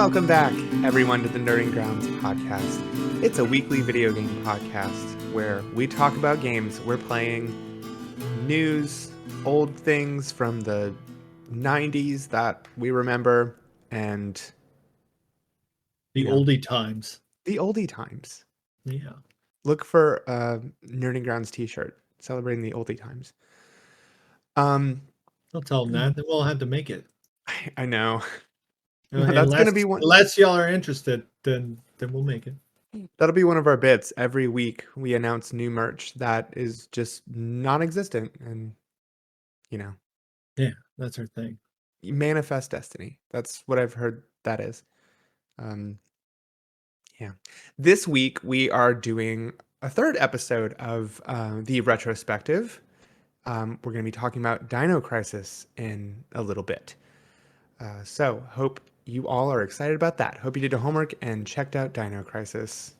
Welcome back, everyone, to the Nerding Grounds podcast. It's a weekly video game podcast where we talk about games we're playing, news, old things from the 90s that we remember, and The oldie times. the oldie times. Yeah. Look for a Nerding Grounds t-shirt celebrating the oldie times. I'll tell them that. Then we'll have to make it. I know. That's Unless, going to be one. unless y'all are interested, then we'll make it. That'll be one of our bits. Every week we announce new merch that is just non-existent, and Yeah, that's our thing. manifest destiny. That's what I've heard that is. Yeah. This week we are doing a third episode of the retrospective. We're going to be talking about Dino Crisis in a little bit. So hope you all are excited about that. Hope you did your homework and checked out Dino Crisis.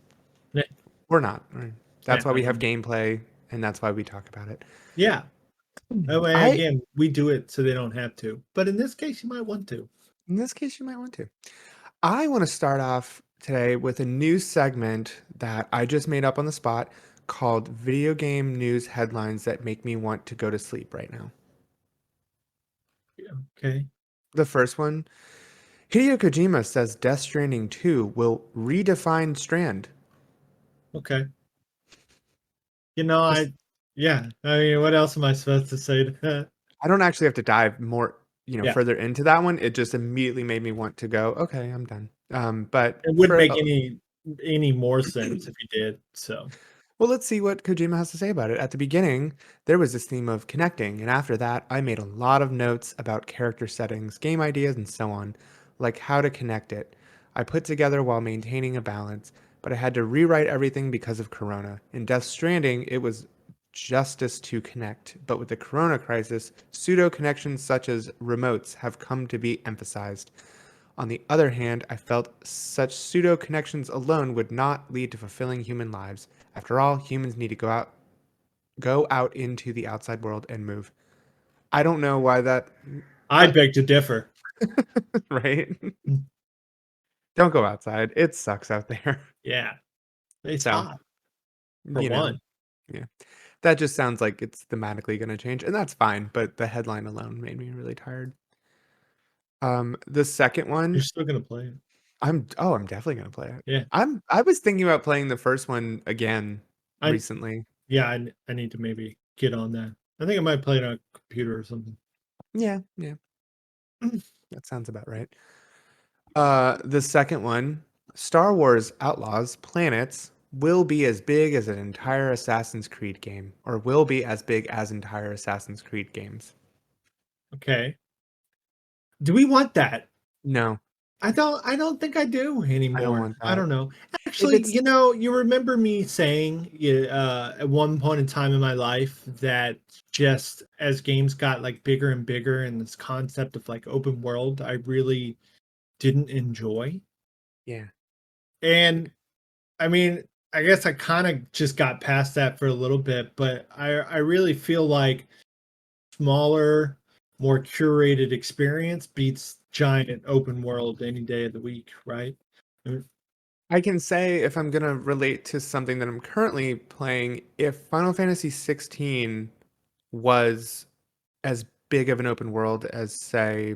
Yeah. We're not. Right? That's why we have mean, gameplay, and that's why we talk about it. Yeah. Again, we do it so they don't have to. But in this case, you might want to. In this case, you might want to. I want to start off today with a new segment that I just made up on the spot called Video Game News Headlines That Make Me Want to Go to Sleep Right Now. Yeah, okay. The first one, Hideo Kojima says Death Stranding 2 will redefine Strand. Okay. I mean, what else am I supposed to say to that? I don't actually have to dive more, further into that one. It just immediately made me want to go, okay, I'm done. But it wouldn't make any more sense if you did. So, well, let's see what Kojima has to say about it. At the beginning, there was this theme of connecting, and after that, I made a lot of notes about character settings, game ideas, and so on, like how to connect it. I put together while maintaining a balance, but I had to rewrite everything because of Corona. In Death Stranding, it was justice to connect, but with the Corona crisis, pseudo connections such as remotes have come to be emphasized. On the other hand, I felt such pseudo connections alone would not lead to fulfilling human lives. After all, humans need to go out into the outside world and move. I don't know why that. I beg to differ. Right? Don't go outside. It sucks out there. Yeah. It's So, hot. For one. Yeah. That just sounds like it's thematically going to change, and that's fine, but the headline alone made me really tired. The second one, You're still gonna play it. I'm definitely going to play it. Yeah. I was thinking about playing the first one again recently. Yeah, I need to maybe get on that. I think I might play it on a computer or something. Yeah. That sounds about right. The second one, Star Wars Outlaws Planets will be as big as an entire Assassin's Creed game, or will be as big as entire Assassin's Creed games. Okay. Do we want that? No. I don't think I do anymore. I don't want that. I don't know. Actually, you remember me saying at one point in time in my life that just as games got like bigger and bigger and this concept of like open world, I really didn't enjoy. Yeah. And I mean, I guess I kind of just got past that for a little bit, but I really feel like smaller, more curated experience beats giant open world any day of the week, right? I can say, if I'm going to relate to something that I'm currently playing, if Final Fantasy 16 was as big of an open world as, say,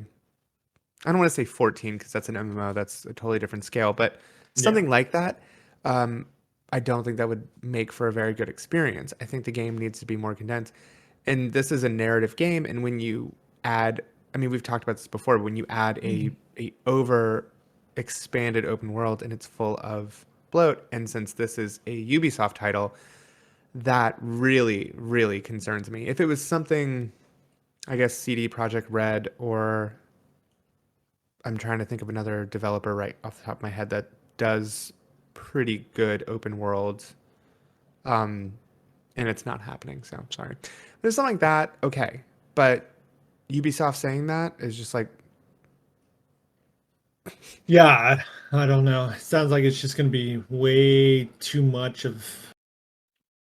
I don't want to say 14 because that's an MMO, that's a totally different scale, but something like that, I don't think that would make for a very good experience. I think the game needs to be more condensed. And this is a narrative game, and when you add, I mean, we've talked about this before, but when you add a over expanded open world and it's full of bloat, and since this is a Ubisoft title, that really, really concerns me. If it was something, I guess, CD Projekt Red, or I'm trying to think of another developer right off the top of my head that does pretty good open world, and it's not happening, so I'm sorry. There's something like that, okay, but Ubisoft saying that is just like, yeah, I don't know. It sounds like it's just going to be way too much of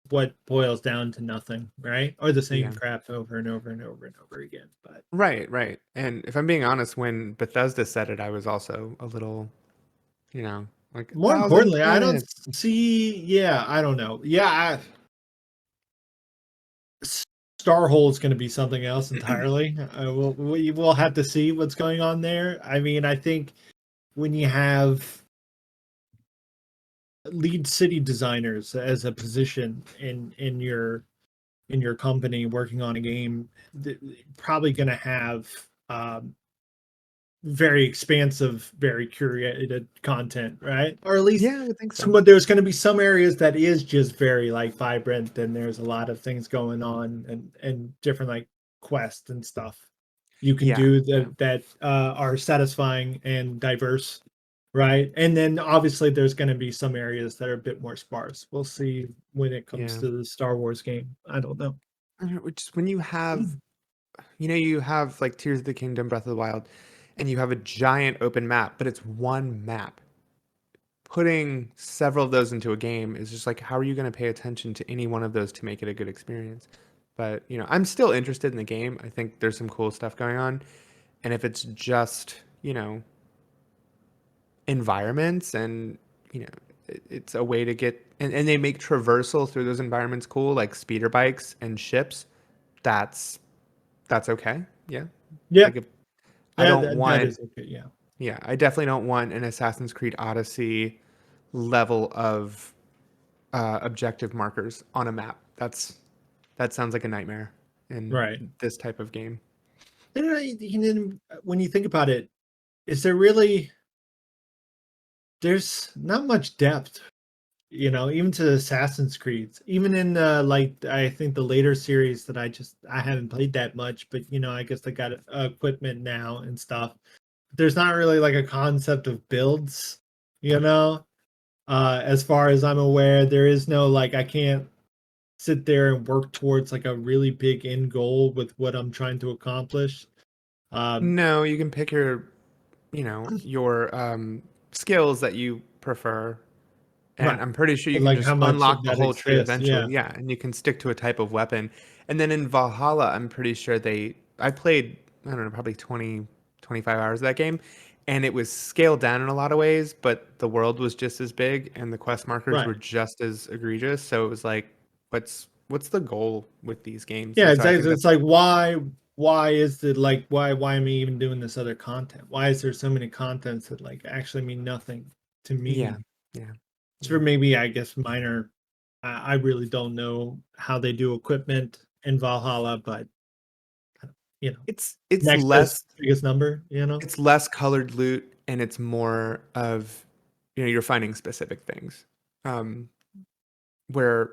what boils down to nothing, right? Or the same crap over and over and over and over again. But right. And if I'm being honest, when Bethesda said it, I was also a little You know, like More 1,000 importantly, I don't planets. see. Yeah, I don't know. Yeah, Starhole is going to be something else entirely. We will have to see what's going on there. I mean, I think when you have lead city designers as a position in your company working on a game, probably going to have very expansive, very curated content, right? Or at least Yeah, I would think so. there's going to be some areas that is just very like vibrant, and there's a lot of things going on and different like quests and stuff you can Yeah, do yeah, that are satisfying and diverse, right? And then obviously there's going to be some areas that are a bit more sparse. We'll see when it comes yeah. to the Star Wars game. I don't know. Which when you have, you have like Tears of the Kingdom, Breath of the Wild, and you have a giant open map, but it's one map. Putting several of those into a game is just like, how are you going to pay attention to any one of those to make it a good experience? But, I'm still interested in the game. I think there's some cool stuff going on. And if it's just, environments and, it's a way to get, and they make traversal through those environments cool, like speeder bikes and ships, that's, that's okay. Yeah. Yeah, Like if I yeah, don't that want, is okay. Yeah, yeah, I definitely don't want an Assassin's Creed Odyssey level of objective markers on a map. That sounds like a nightmare in right. this type of game. And then when you think about it, is there really there's not much depth, even to Assassin's Creed. Even in like I think the later series that I haven't played that much, but I guess they got equipment now and stuff. There's not really like a concept of builds, you know. As far as I'm aware, there is no like I can't sit there and work towards like a really big end goal with what I'm trying to accomplish. Um, No, you can pick your skills that you prefer, and right. I'm pretty sure you But can like how just much of unlock the that whole tree exists? Yeah. eventually. Yeah, and you can stick to a type of weapon. And then in Valhalla, I'm pretty sure I played, I don't know, probably 20, 25 hours of that game, and it was scaled down in a lot of ways, but the world was just as big and the quest markers Right. were just as egregious. So it was like, what's the goal with these games? Yeah, And so I think exactly. that's It's like why is it like why am I even doing this other content? Why is there so many contents that like actually mean nothing to yeah, me? yeah, It's yeah. for maybe I guess minor. I really don't know how they do equipment in Valhalla, but you know, It's Nexus less biggest number. You know, it's less colored loot and it's more of you're finding specific things. Um, where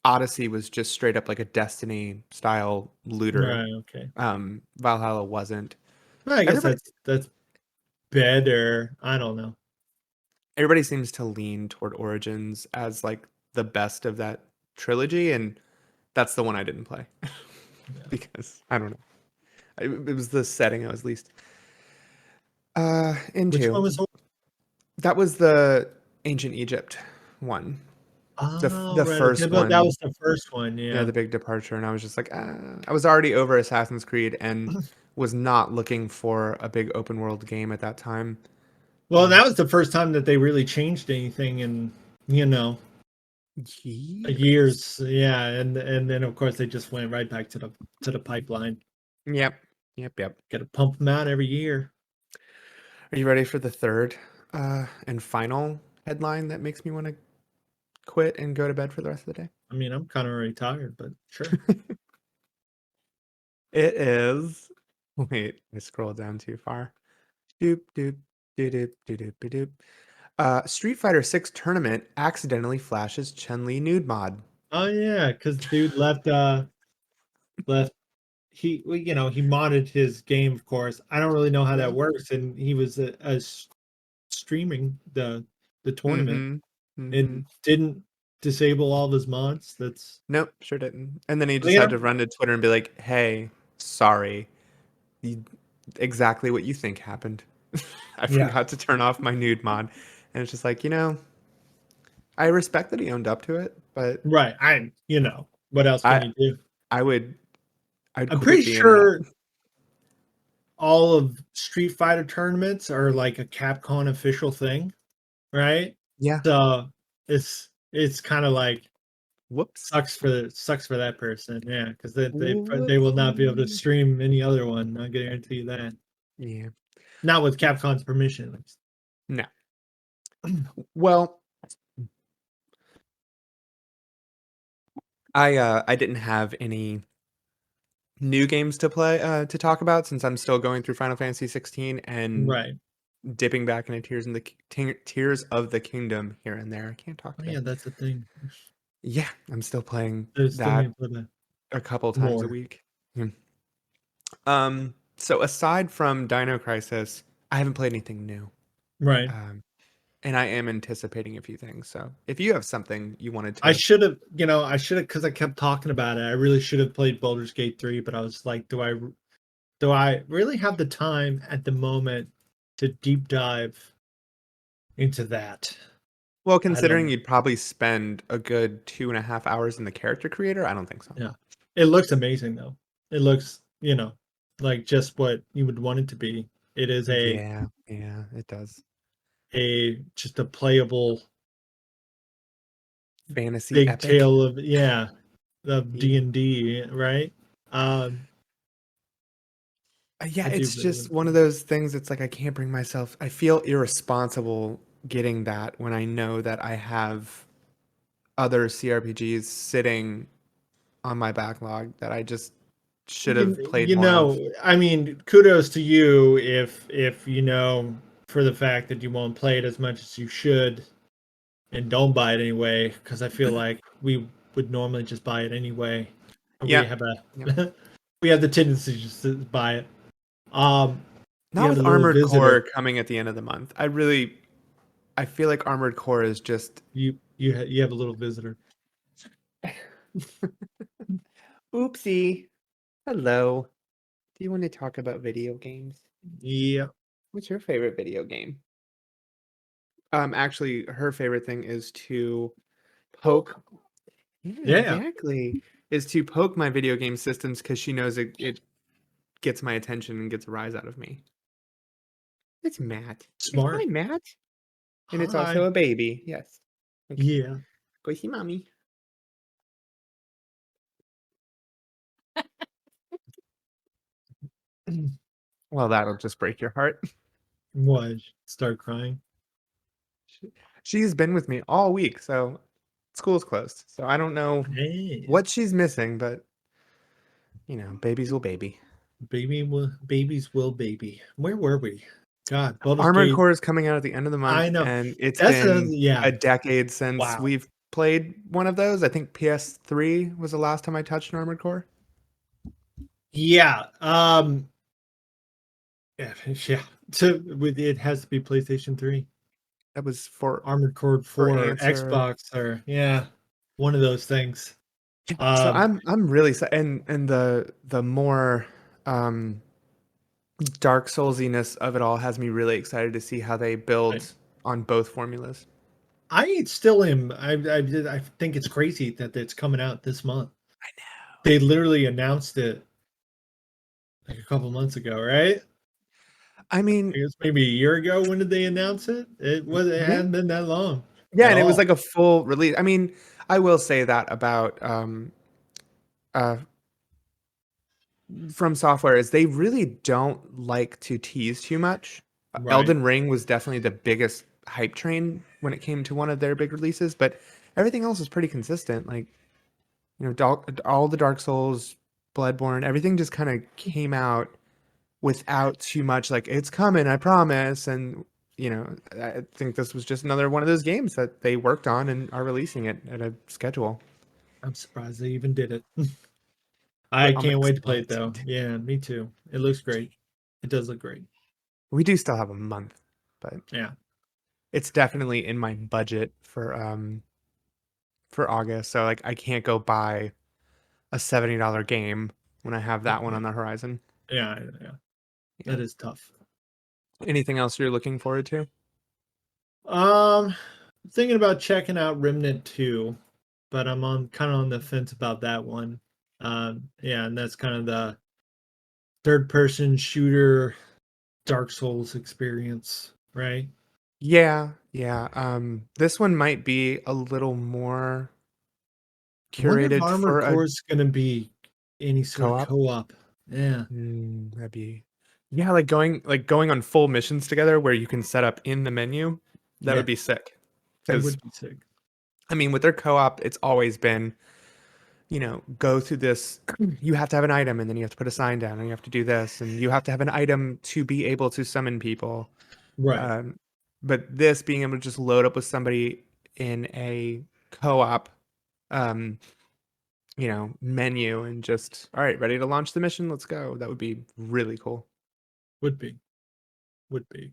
Odyssey was just straight up like a Destiny style looter. right? Okay. Valhalla wasn't. Well, I guess Everybody that's better. I don't know. everybody seems to lean toward Origins as like the best of that trilogy, and that's the one I didn't play Yeah. because I don't know. It was the setting I was least Which one into. was? That was the ancient Egypt one. Oh, The right. Okay, first but that was one. the first one. Yeah, Yeah. the big departure, and I was just like, I was already over Assassin's Creed and was not looking for a big open world game at that time. Well, that was the first time that they really changed anything in, you know, Years. years. Yeah, and then of course they just went right back to the pipeline. Yep, yep, yep. Got to pump them out every year. Are you ready for the third and final headline that makes me want to quit and go to bed for the rest of the day? I mean, I'm kind of already tired, but sure. It is. Wait, I scrolled down too far. Doop doop doop doop doop doop doop. Street Fighter 6 tournament accidentally flashes Chun-Li nude mod. Oh yeah, because dude left well, he modded his game, of course. I don't really know how that Yeah. works, and he was streaming the tournament Mm-hmm. Mm-hmm. and didn't disable all of his mods. That's Nope, sure didn't. And then he just you had know, to run to Twitter and be like, "Hey, sorry, you, exactly what you think happened. I yeah, forgot to turn off my nude mod." And it's just like, I respect that he owned up to it, but right. What else can I you do? I would I'd I'm pretty quit the internet. sure all of Street Fighter tournaments are like a Capcom official thing, right? Yeah. So it's kind of like Whoops. sucks for that person, yeah, because they will not be able to Whoopsie. stream any other one. I guarantee you that. Yeah. Not with Capcom's permission, at least. No. Well, I didn't have any new games to play to talk about since I'm still going through Final Fantasy 16 and Right. dipping back into Tears of the Kingdom here and there. I can't talk Oh today. yeah, that's the thing. Yeah, I'm still playing There's still that need to play that a couple times a more. week. Hmm. So aside from Dino Crisis, I haven't played anything new. Right. Um, and I am anticipating a few things. So if you have something you wanted I to, should have, I should have, because I kept talking about it. I really should have played Baldur's Gate 3, but I was like, do I really have the time at the moment to deep dive into that? well, I don't considering know. you'd probably spend a good 2.5 hours in the character creator, I don't think so. Yeah. It looks amazing though. It looks, like just what you would want it to be. It is Yeah, yeah, it does. a just a playable Fantasy big epic. tale of, yeah, of Yeah. D&D, right? Um Yeah, I do it's really just want one to. of those things. It's like I can't bring myself. I feel irresponsible getting that when I know that I have other CRPGs sitting on my backlog that I just should have played more of. I mean, kudos to you if for the fact that you won't play it as much as you should and don't buy it anyway, because I feel like we would normally just buy it anyway. We Yeah, have yeah. a we have the tendency just to buy it. Um, you Not have a with little Armored visitor. Core coming at the end of the month. I feel like Armored Core is just. You have a little visitor. Oopsie. Hello. Do you want to talk about video games? Yeah. What's your favorite video game? Actually, her favorite thing is to poke. Yeah, Yeah. exactly. Is to poke my video game systems because she knows it gets my attention and gets a rise out of me. It's Matt. Say hi, Smart. Matt. And it's also Hi. a baby. Yes. Okay. Yeah. Go see mommy. Well, that'll just break your heart. What? Start crying. She- She's been with me all week, so school's closed. So I don't know Hey. what she's missing, but babies will baby. Babies will baby. Where were we? God, Baldur's Armored Gate. Core is coming out at the end of the month, I know. and it's That's another, been yeah. a decade since Wow. we've played one of those. I think PS3 was the last time I touched an Armored Core. Yeah. Yeah. Yeah. It has to be PlayStation 3. That was for Armored Core for 4, answer. Xbox, or yeah, one of those things. So Um, I'm really and the more um Dark Soulsiness of it all has me really excited to see how they I, build on both formulas. I still am. I think it's crazy that it's coming out this month. I know. They literally announced it like a couple months ago, right? I I mean, guess maybe a year ago. When did they announce it? It yeah, hadn't been that long yeah, at and it was all. like a full release. I mean, I will say that about uh From Software is they really don't like to tease too much. Right. Elden Ring was definitely the biggest hype train when it came to one of their big releases, but everything else is pretty consistent. Like, all the Dark Souls, Bloodborne, everything just kind of came out without too much like it's coming, I promise. And I think this was just another one of those games that they worked on and are releasing it at a schedule. I'm surprised they even did it. But I I'm can't wait to play it though. excited. Yeah, me too. It looks great. It does look great. We do still have a month, but Yeah. it's definitely in my budget for August. So like I can't go buy a $70 game when I have that one on the horizon. Yeah, yeah. Yeah. That is tough. Anything else you're looking forward to? Um, Thinking about checking out Remnant 2, but I'm on kind of on the fence about that one. Yeah, and that's kind of third person shooter Dark Souls experience, right? Yeah, yeah. This one might be a little more I wonder if curated Armored for a Core is going to be any sort of co-op. co-op. Yeah, That'd be, yeah, like going on full missions together where you can set up in the menu. That would yeah, be sick. that Because would be sick. I mean, with their co-op, it's always been, go through this. You have to have an item, and then you have to put a sign down, and you have to do this, and you have to have an item to be able to summon people. Right, Um, but this being able to just load up with somebody in a co-op, um, menu and just, all right, ready to launch the mission. Let's go. That would be really cool. would be, would be.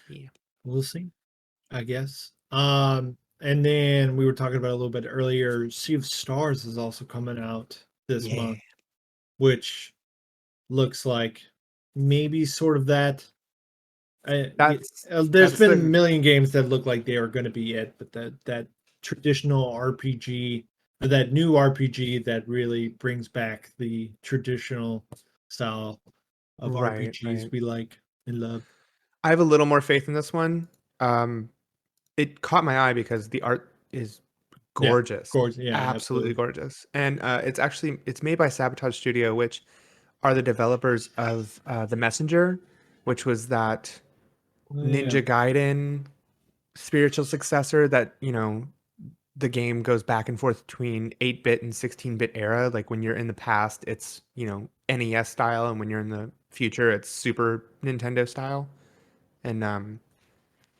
Yeah. We'll see, I guess. And then we were talking about a little bit earlier. Sea of Stars is also coming out this Yeah. month, which looks like maybe sort of that. That's There's that's been a the million games that look like they are going to be it, but that traditional RPG, or that new RPG that really brings back the traditional style of right, RPGs right. we like and love. I have a little more faith in this one. Um, it caught my eye because the art is Yeah, gorgeous, gorgeous. Yeah, absolutely absolutely. gorgeous, and it's made by Sabotage Studio, which are the developers of The Messenger, which was that Oh, yeah. Ninja Gaiden spiritual successor that the game goes back and forth between 8-bit and 16-bit era. Like when you're in the past, it's NES style, and when you're in the future, it's Super Nintendo style. And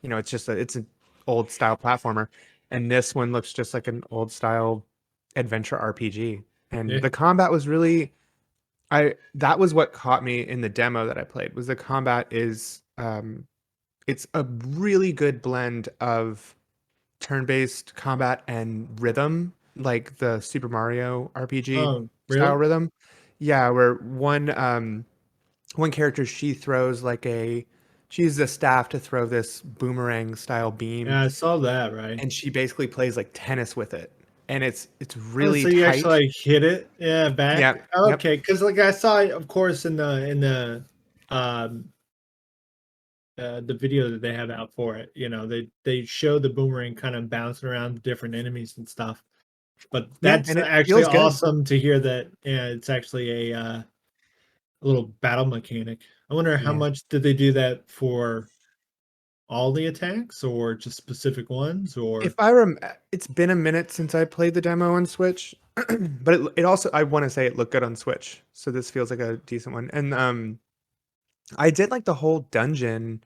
it's an old style platformer, and this one looks just like an old style adventure RPG. And Yeah. the combat was really, I that was what caught me in the demo that I played. Was the combat is it's a really good blend of turn-based combat and rhythm, like the Super Mario RPG Oh, style really? rhythm. Yeah, where one character, she uses a staff to throw this boomerang style beam, Yeah, I saw that, right? and she basically plays like tennis with it. And it's Oh, really so you tight. actually like hit it, yeah, back. Yeah, yep. Okay, because like I saw, of course, in the um the video that they have out for it. They show the boomerang kind of bouncing around different enemies and stuff. But Yeah, that's and it actually feels good. awesome to hear that. Yeah, it's actually a little battle mechanic. I wonder how Yeah. much did they do that for all the attacks or just specific ones If or I rem It's been a minute since I played the demo on Switch, but it also, I want to say, it looked good on Switch. So this feels like a decent one. And I did like the whole dungeon.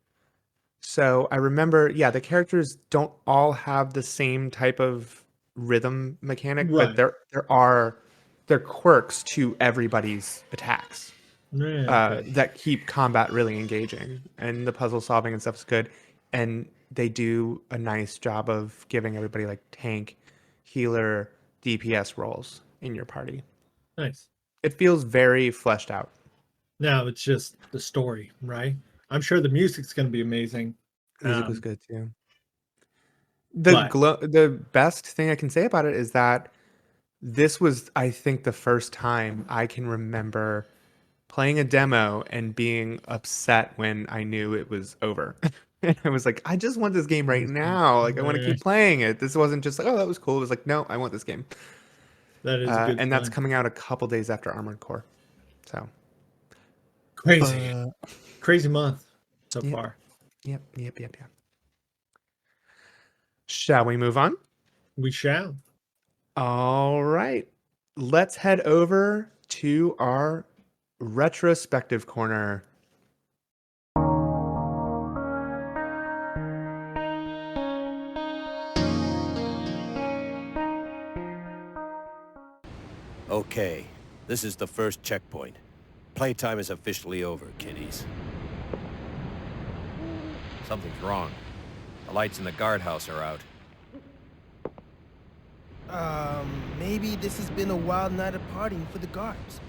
So I remember, yeah, the characters don't all have the same type of rhythm mechanic, but right? there are quirks to everybody's attacks Yeah, okay, that keep combat really engaging, and the puzzle solving and stuff is good. And they do a nice job of giving everybody like tank, healer, DPS roles in your party. nice. It feels very fleshed out. Now it's just the story, right? I'm sure the music's going to be amazing. Music was Um, good too. but The best thing I can say about it is that this was, I think, the first time I can remember playing a demo and being upset when I knew it was over. And I was like, I just want this game right now. Like, I want to keep playing it. This wasn't just like, oh, that was cool. It was like, no, I want this game. that is a good And that's sign. coming out a couple days after Armored Core. So, Crazy, uh, crazy month so yep, far. yep. Shall we move on? We shall. All right. Let's head over to our retrospective corner. Okay, this is the first checkpoint. Playtime is officially over, kiddies. Something's wrong. The lights in the guardhouse are out. Maybe this has been a wild night of partying for the guards.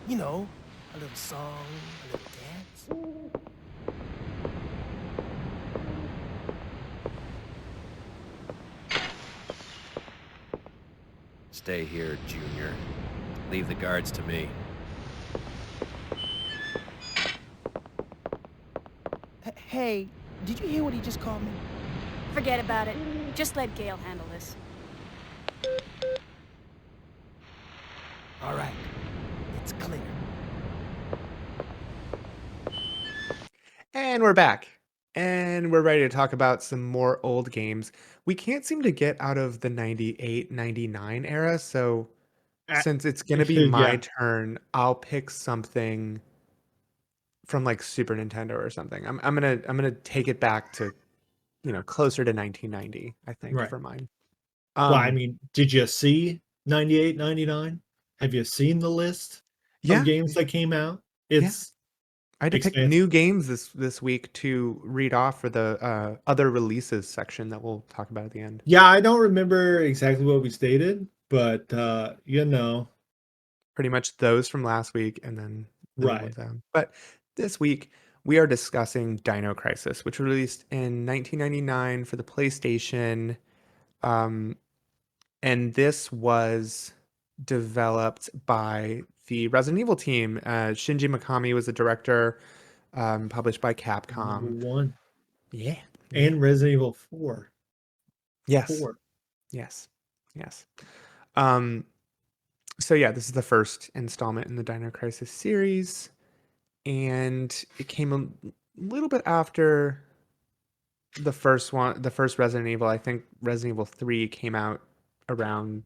You know, a little song, a little dance. Stay here, Junior. Leave the guards to me. Hey, did you hear what he just called me? Forget about it. Just let Gail handle this. All right, it's clear. And we're back. And we're ready to talk about some more old games. We can't seem to get out of the 98, 99 era, so Uh, since it's going to be my yeah, turn, I'll pick something from like Super Nintendo or something. I'm gonna take it back to, closer to 1990, I think, right. for mine. Well, I Um mean, did you see 98, 99? Have you seen the list of yeah, games that came out? yeah. It's I had to pick expansive. new games this week to read off for the other releases section that we'll talk about at the end. Yeah, I don't remember exactly what we stated, but you know, Pretty much those from last week and then the new right. ones out. But this week we are discussing Dino Crisis, which was released in 1999 for the PlayStation. Um, and this was developed by the Resident Evil team. Shinji Mikami was the director, published by Number Capcom. one. Yeah, yeah. And Resident Evil 4. Yes, 4. yes, yes. Um, so yeah, this is the first installment in the Dino Crisis series, and it came a little bit after the first one, the first Resident Evil. I think Resident Evil 3 came out around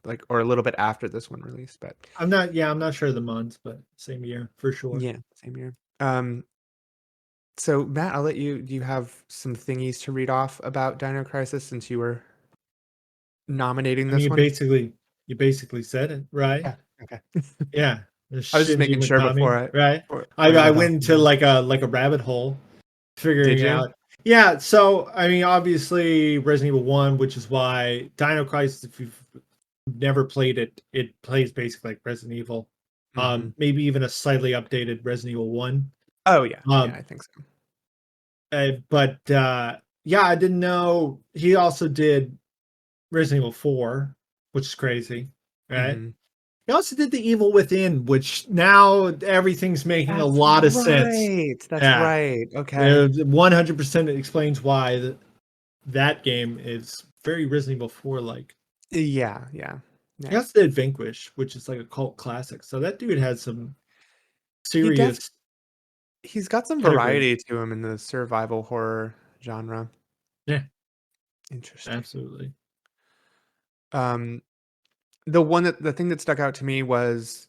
like or a little bit after this one released, but I'm not sure of the months, but same year for sure. yeah, same year. So Matt, I'll let you. Do you have some thingies to read off about Dino Crisis since you were nominating I mean, this one? you basically said it, right? Yeah. Okay. Yeah. The I was just Shinji making sure Mikami, before I right? before I I went off. went into like a rabbit hole Did figuring you? out. Yeah, so I mean, obviously Resident Evil 1, which is why Dino Crisis, if you've never played it, it plays basically like Resident Evil. Hmm. Maybe even a slightly updated Resident Evil 1. Oh yeah, yeah, Um, I think so. but yeah, I didn't know he also did Resident Evil 4, which is crazy, right? Hmm. He also did The Evil Within, which now everything's making a That's lot of sense. right. That's Yeah, right. Okay. 100% explains why that game is very Resident Evil 4 like. Yeah, yeah, He yeah. also did Vanquish, which is like a cult classic. So that dude had some He def serious he's got some pedigree. variety to him in the survival horror genre. Yeah, Interesting. absolutely. Um, the thing that stuck out to me was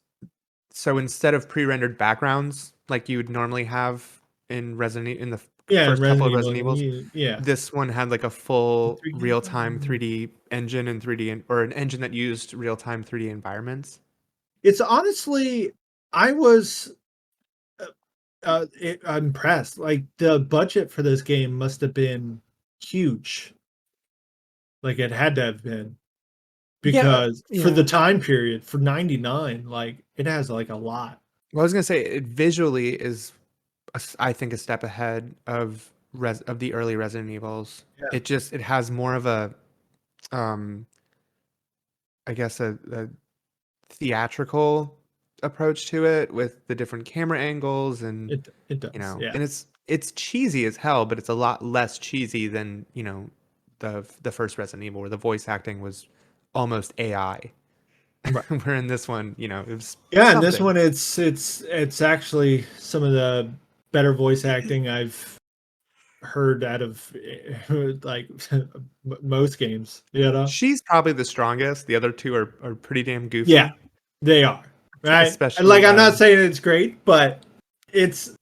so instead of pre-rendered backgrounds like you would normally have in the Yeah, and first couple Resident of Evil, Resident Evils, yeah. this one had like a full 3D. real-time 3D engine and 3D or an engine that used real-time 3D environments. It's honestly, I was impressed. Like the budget for this game must have been huge. Like it had to have been Yeah, because for the yeah. time period for 99, like it has like a lot. Well, I was gonna say it visually is, I think, a step ahead of the early Resident Evils. Yeah. It has more of a, um, I guess a theatrical approach to it with the different camera angles and It does. Yeah. and it's cheesy as hell, but it's a lot less cheesy than the first Resident Evil where the voice acting was almost AI. Right. Where in this one, it was Yeah, and this something. one it's actually some of the better voice acting I've heard out of like most games, you know? She's probably the strongest. The other two are pretty damn Yeah, goofy, they are. Right? And like especially I'm not saying it's great, but it's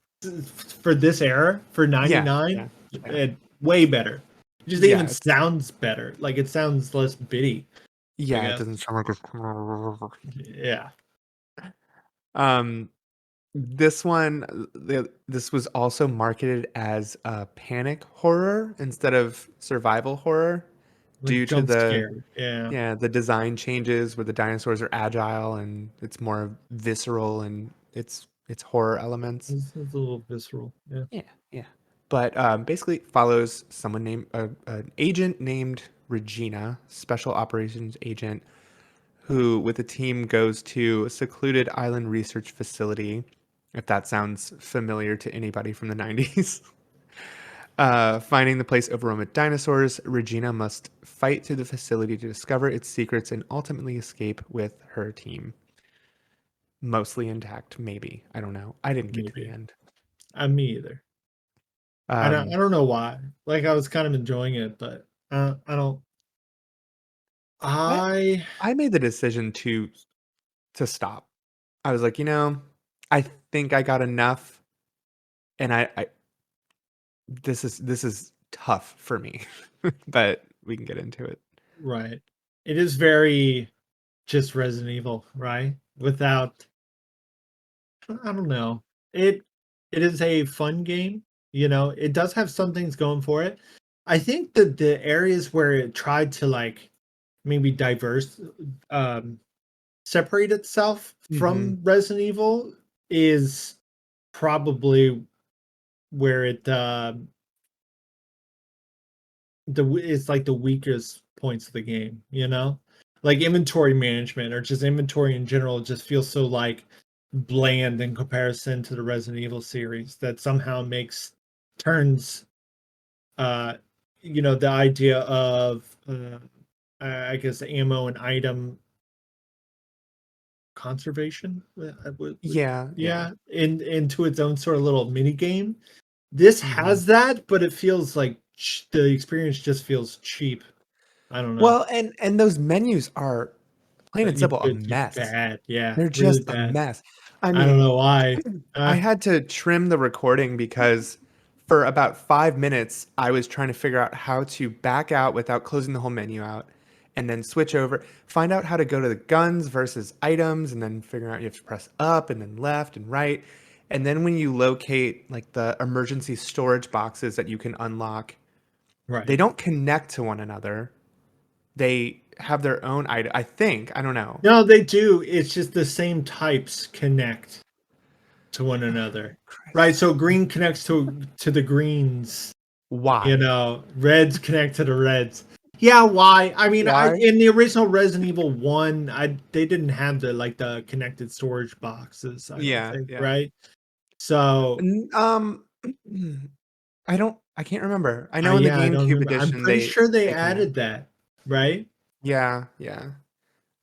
for this era, for yeah, 99, yeah, yeah, it way better. It just yeah. even sounds better. Like it sounds less bitty, I Yeah, it guess. doesn't sound like a. Yeah. Um, this one, this was also marketed as a panic horror instead of survival horror Like due to jump the scare. Yeah. the design changes where the dinosaurs are agile and it's more visceral and it's horror elements. It's a little visceral. Yeah. Yeah, yeah. But basically it follows someone named an agent named Regina, special operations agent, who with a team goes to a secluded island research facility, if that sounds familiar to anybody from the 90s. Finding the place overrun with dinosaurs, Regina must fight through the facility to discover its secrets and ultimately escape with her team. Mostly intact, maybe. I don't know. I didn't get to the Maybe. end. Me either. I Um, don't know why. Like I was kind of enjoying it, but I don't. I I I made the decision to stop. I was like, I think I got enough, and I this is tough for me, but we can get into it. right. It is very just Resident Evil, right? Without I don't know. It it is a fun game. It does have some things going for it. I think that the areas where it tried to like maybe diverse um separate itself Hmm. from Resident Evil is probably where it's like the weakest points of the game. Like inventory management or just inventory in general just feels so like bland in comparison to the Resident Evil series that somehow makes turns uh the idea of I guess ammo and item conservation Yeah, yeah. yeah into its own sort of little mini game. This Hmm. has that, but it feels like the experience just feels cheap. I don't know. Well, and those menus are plain and simple a It's mess. bad, yeah, They're really just a bad. mess. I I don't mean, know why. I Uh, had to trim the recording because for about 5 minutes, I was trying to figure out how to back out without closing the whole menu out and then switch over, find out how to go to the guns versus items, and then figure out you have to press up and then left and right. And then when you locate like the emergency storage boxes that you can unlock, they right. don't connect to one another. They have their own item. I think. I don't know. No, they do. It's just the same types connect to one another. Right, Christ. so green connects to the greens, Why? reds connect to the reds. Yeah, why? I mean, I Why? in the original Resident Evil 1, they didn't have the connected storage boxes, I don't Yeah, think, yeah. right? So, N- I can't remember. I know in the yeah, I don't GameCube remember. I'm edition pretty sure they they added connect. that, right? Yeah, yeah.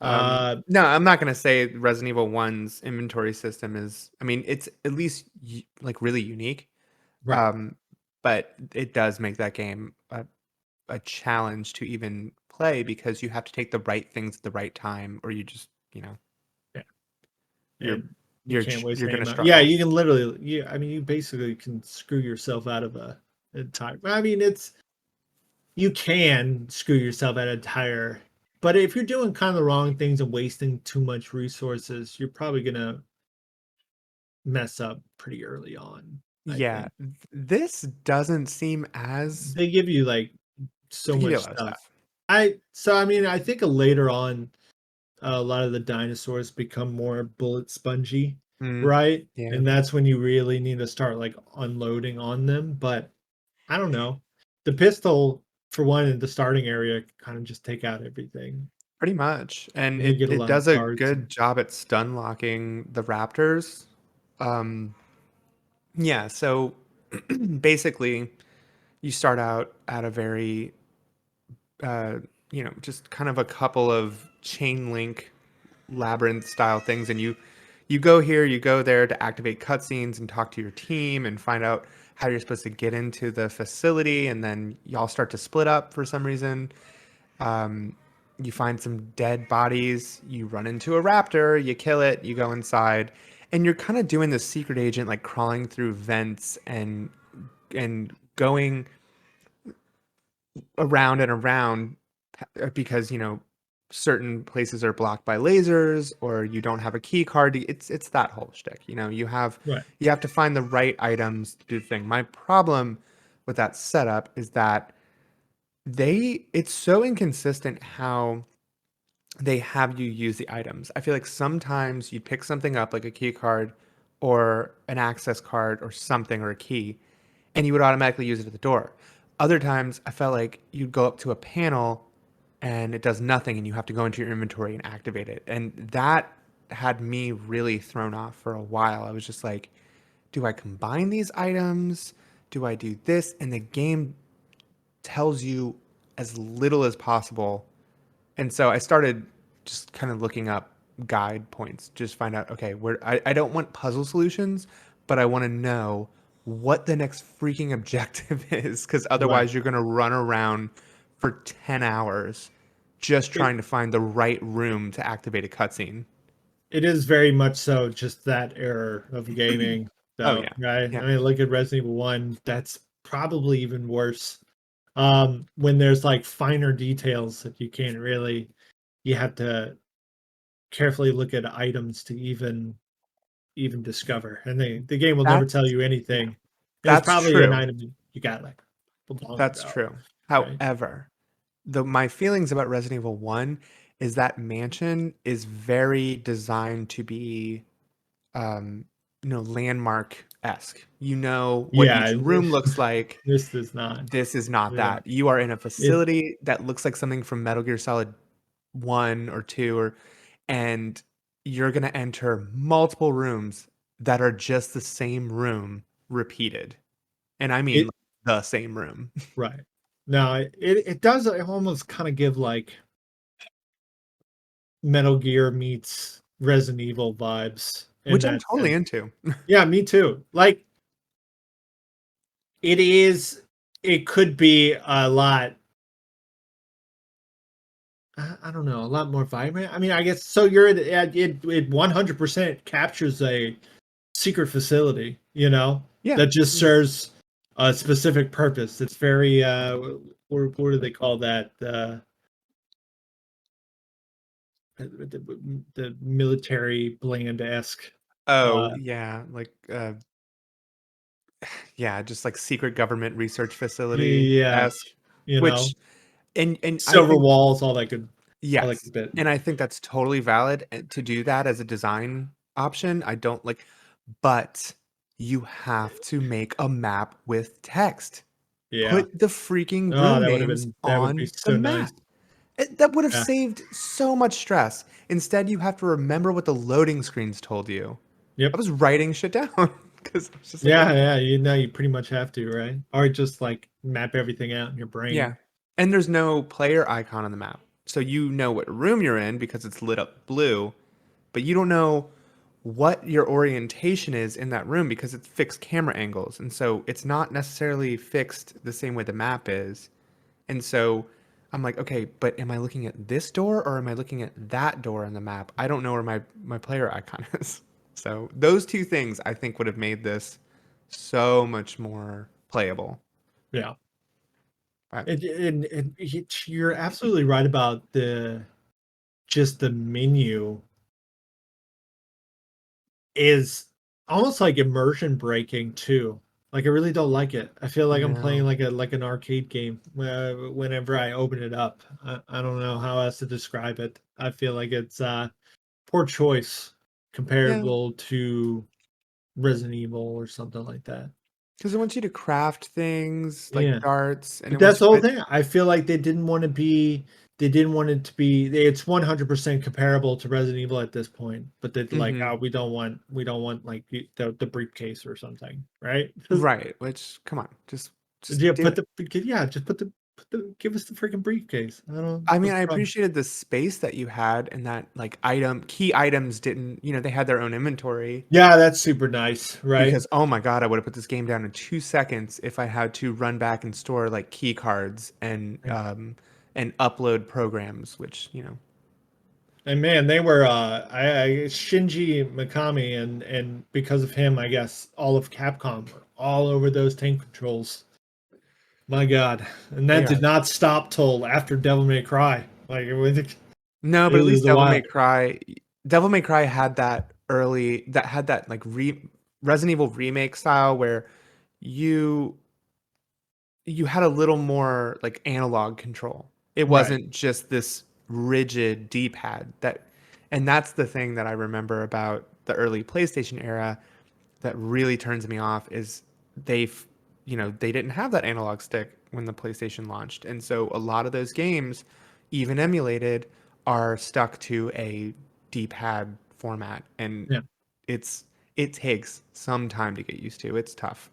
Uh, No, I'm not gonna say Resident Evil One's inventory system is. I mean, it's at least like really unique. right. Um, but it does make that game a challenge to even play because you have to take the right things at the right time, or you just Yeah. you're And you can't waste you're gonna ammo. Yeah, struggle. you can literally I mean, you basically can screw yourself out of a time. I mean, you can screw yourself out of tire, but if you're doing kind of the wrong things and wasting too much resources, you're probably gonna mess up pretty early on, I Yeah, think. this doesn't seem as. They give you like so They give you a much lot of stuff. stuff. I mean, I think later on a lot of the dinosaurs become more bullet spongy, Mm, right? yeah, And that's when you really need to start like unloading on them. But I don't know. The pistol, for one, in the starting area, kind of just take out everything. pretty much, and And you get a it lot of does a guards. good job at stun locking the raptors. Um, yeah, so basically, you start out at a very, uh, just kind of a couple of chain link labyrinth style things, and you go here, you go there to activate cutscenes and talk to your team and find out how you're supposed to get into the facility, and then y'all start to split up for some reason. Um, you find some dead bodies, you run into a raptor, you kill it, you go inside, and you're kind of doing the secret agent, like crawling through vents and going around and around because certain places are blocked by lasers or you don't have a key card. It's that whole shtick. Right. You have to find the right items to do the thing. My problem with that setup is that it's so inconsistent how they have you use the items. I feel like sometimes you pick something up like a key card or an access card or something or a key and you would automatically use it at the door. Other times I felt like you'd go up to a panel and it does nothing and you have to go into your inventory and activate it. And that had me really thrown off for a while. I was just like, do I combine these items? Do I do this? And the game tells you as little as possible. And so I started just kind of looking up guide points, just find out, okay, where I don't want puzzle solutions, but I want to know what the next freaking objective is, because Right. otherwise you're going to run around for 10 hours just It trying to find the right room to activate a cutscene. it is very much so just that era of gaming, Oh, though, yeah. right? I Yeah. mean, look at Resident Evil 1. That's probably even worse. When there's like finer details that you can't really, you have to carefully look at items to even discover, and the game will never That's, tell you yeah, anything. It's that's probably an true. item you got like long That's ago, true. right? However, my feelings about Resident Evil 1 is that mansion is very designed to be um, landmark-esque. You know what Yeah, each room looks like. this does not. This is not Yeah, that. You are in a it facility that looks like something from Metal Gear Solid 1 or 2, and you're gonna enter multiple rooms that are just the same room repeated. And I mean it like, the same room. right. No, it does almost kind of give like Metal Gear meets Resident Evil vibes in Which I'm that totally sense. into. Yeah, me too. Like it is, it could be a lot. I don't know, a lot more vibrant. I mean, I guess so. It 100% captures a secret facility, Yeah. that just Yeah. serves a specific purpose. It's very what do they call that? The military bland esque. Oh, Uh, yeah, like, yeah, just like secret government research yeah, facility-esque, you know, which and I silver think walls, all that yes, good bit. and I think that's totally valid, to do that as a design option. I don't like, but you have to make a map with text. Yeah. Put the freaking Oh, room names that would be on the so nice. map. That would have Yeah. saved so much stress. Instead, you have to remember what the loading screens told you. I Yep. was writing shit down because I was just like, Yeah, okay. yeah. You pretty much have to, right? Or just like map everything out in your brain. Yeah. And there's no player icon on the map. So you know what room you're in because it's lit up blue, but you don't know what your orientation is in that room because it's fixed camera angles. And so it's not necessarily fixed the same way the map is. And so I'm like, okay, but am I looking at this door or am I looking at that door on the map? I don't know where my player icon is. So those two things I think would have made this so much more playable. Yeah. But You're absolutely right about the menu is almost like immersion breaking too. Like I really don't like it. I feel like I'm playing no. like an arcade game whenever I open it up. I don't know how else to describe it. I feel like it's poor choice Yeah. comparable to Resident Evil or something like that. Because it wants you to craft things like Yeah. darts and But it wants that's you the whole to thing. I feel like they didn't want it to be, it's 100% comparable to Resident Evil at this point, but they're like, hmm oh, we don't want like the briefcase or something, right? Just, right, which come on, just yeah, do it. just give us the freaking briefcase. I don't, I mean, what's I the problem? appreciated the space that you had and that like key items didn't, they had their own inventory. Yeah, that's super nice, right? Because, oh my god, I would have put this game down in 2 seconds if I had to run back and store, like, key cards and upload programs, which, And man, they were Shinji Mikami, and because of him, I guess all of Capcom were all over those tank controls. My God, and they that are. did not stop till after Devil May Cry. Like it No, but at least was a while. Devil May Cry had that, like, Resident Evil remake style where you you had a little more, like, analog control. It Right. wasn't just this rigid D-pad and that's the thing that I remember about the early PlayStation era that really turns me off is they've they didn't have that analog stick when the PlayStation launched, and so a lot of those games, even emulated, are stuck to a D-pad format, and Yeah. it takes some time to get used to. It's tough.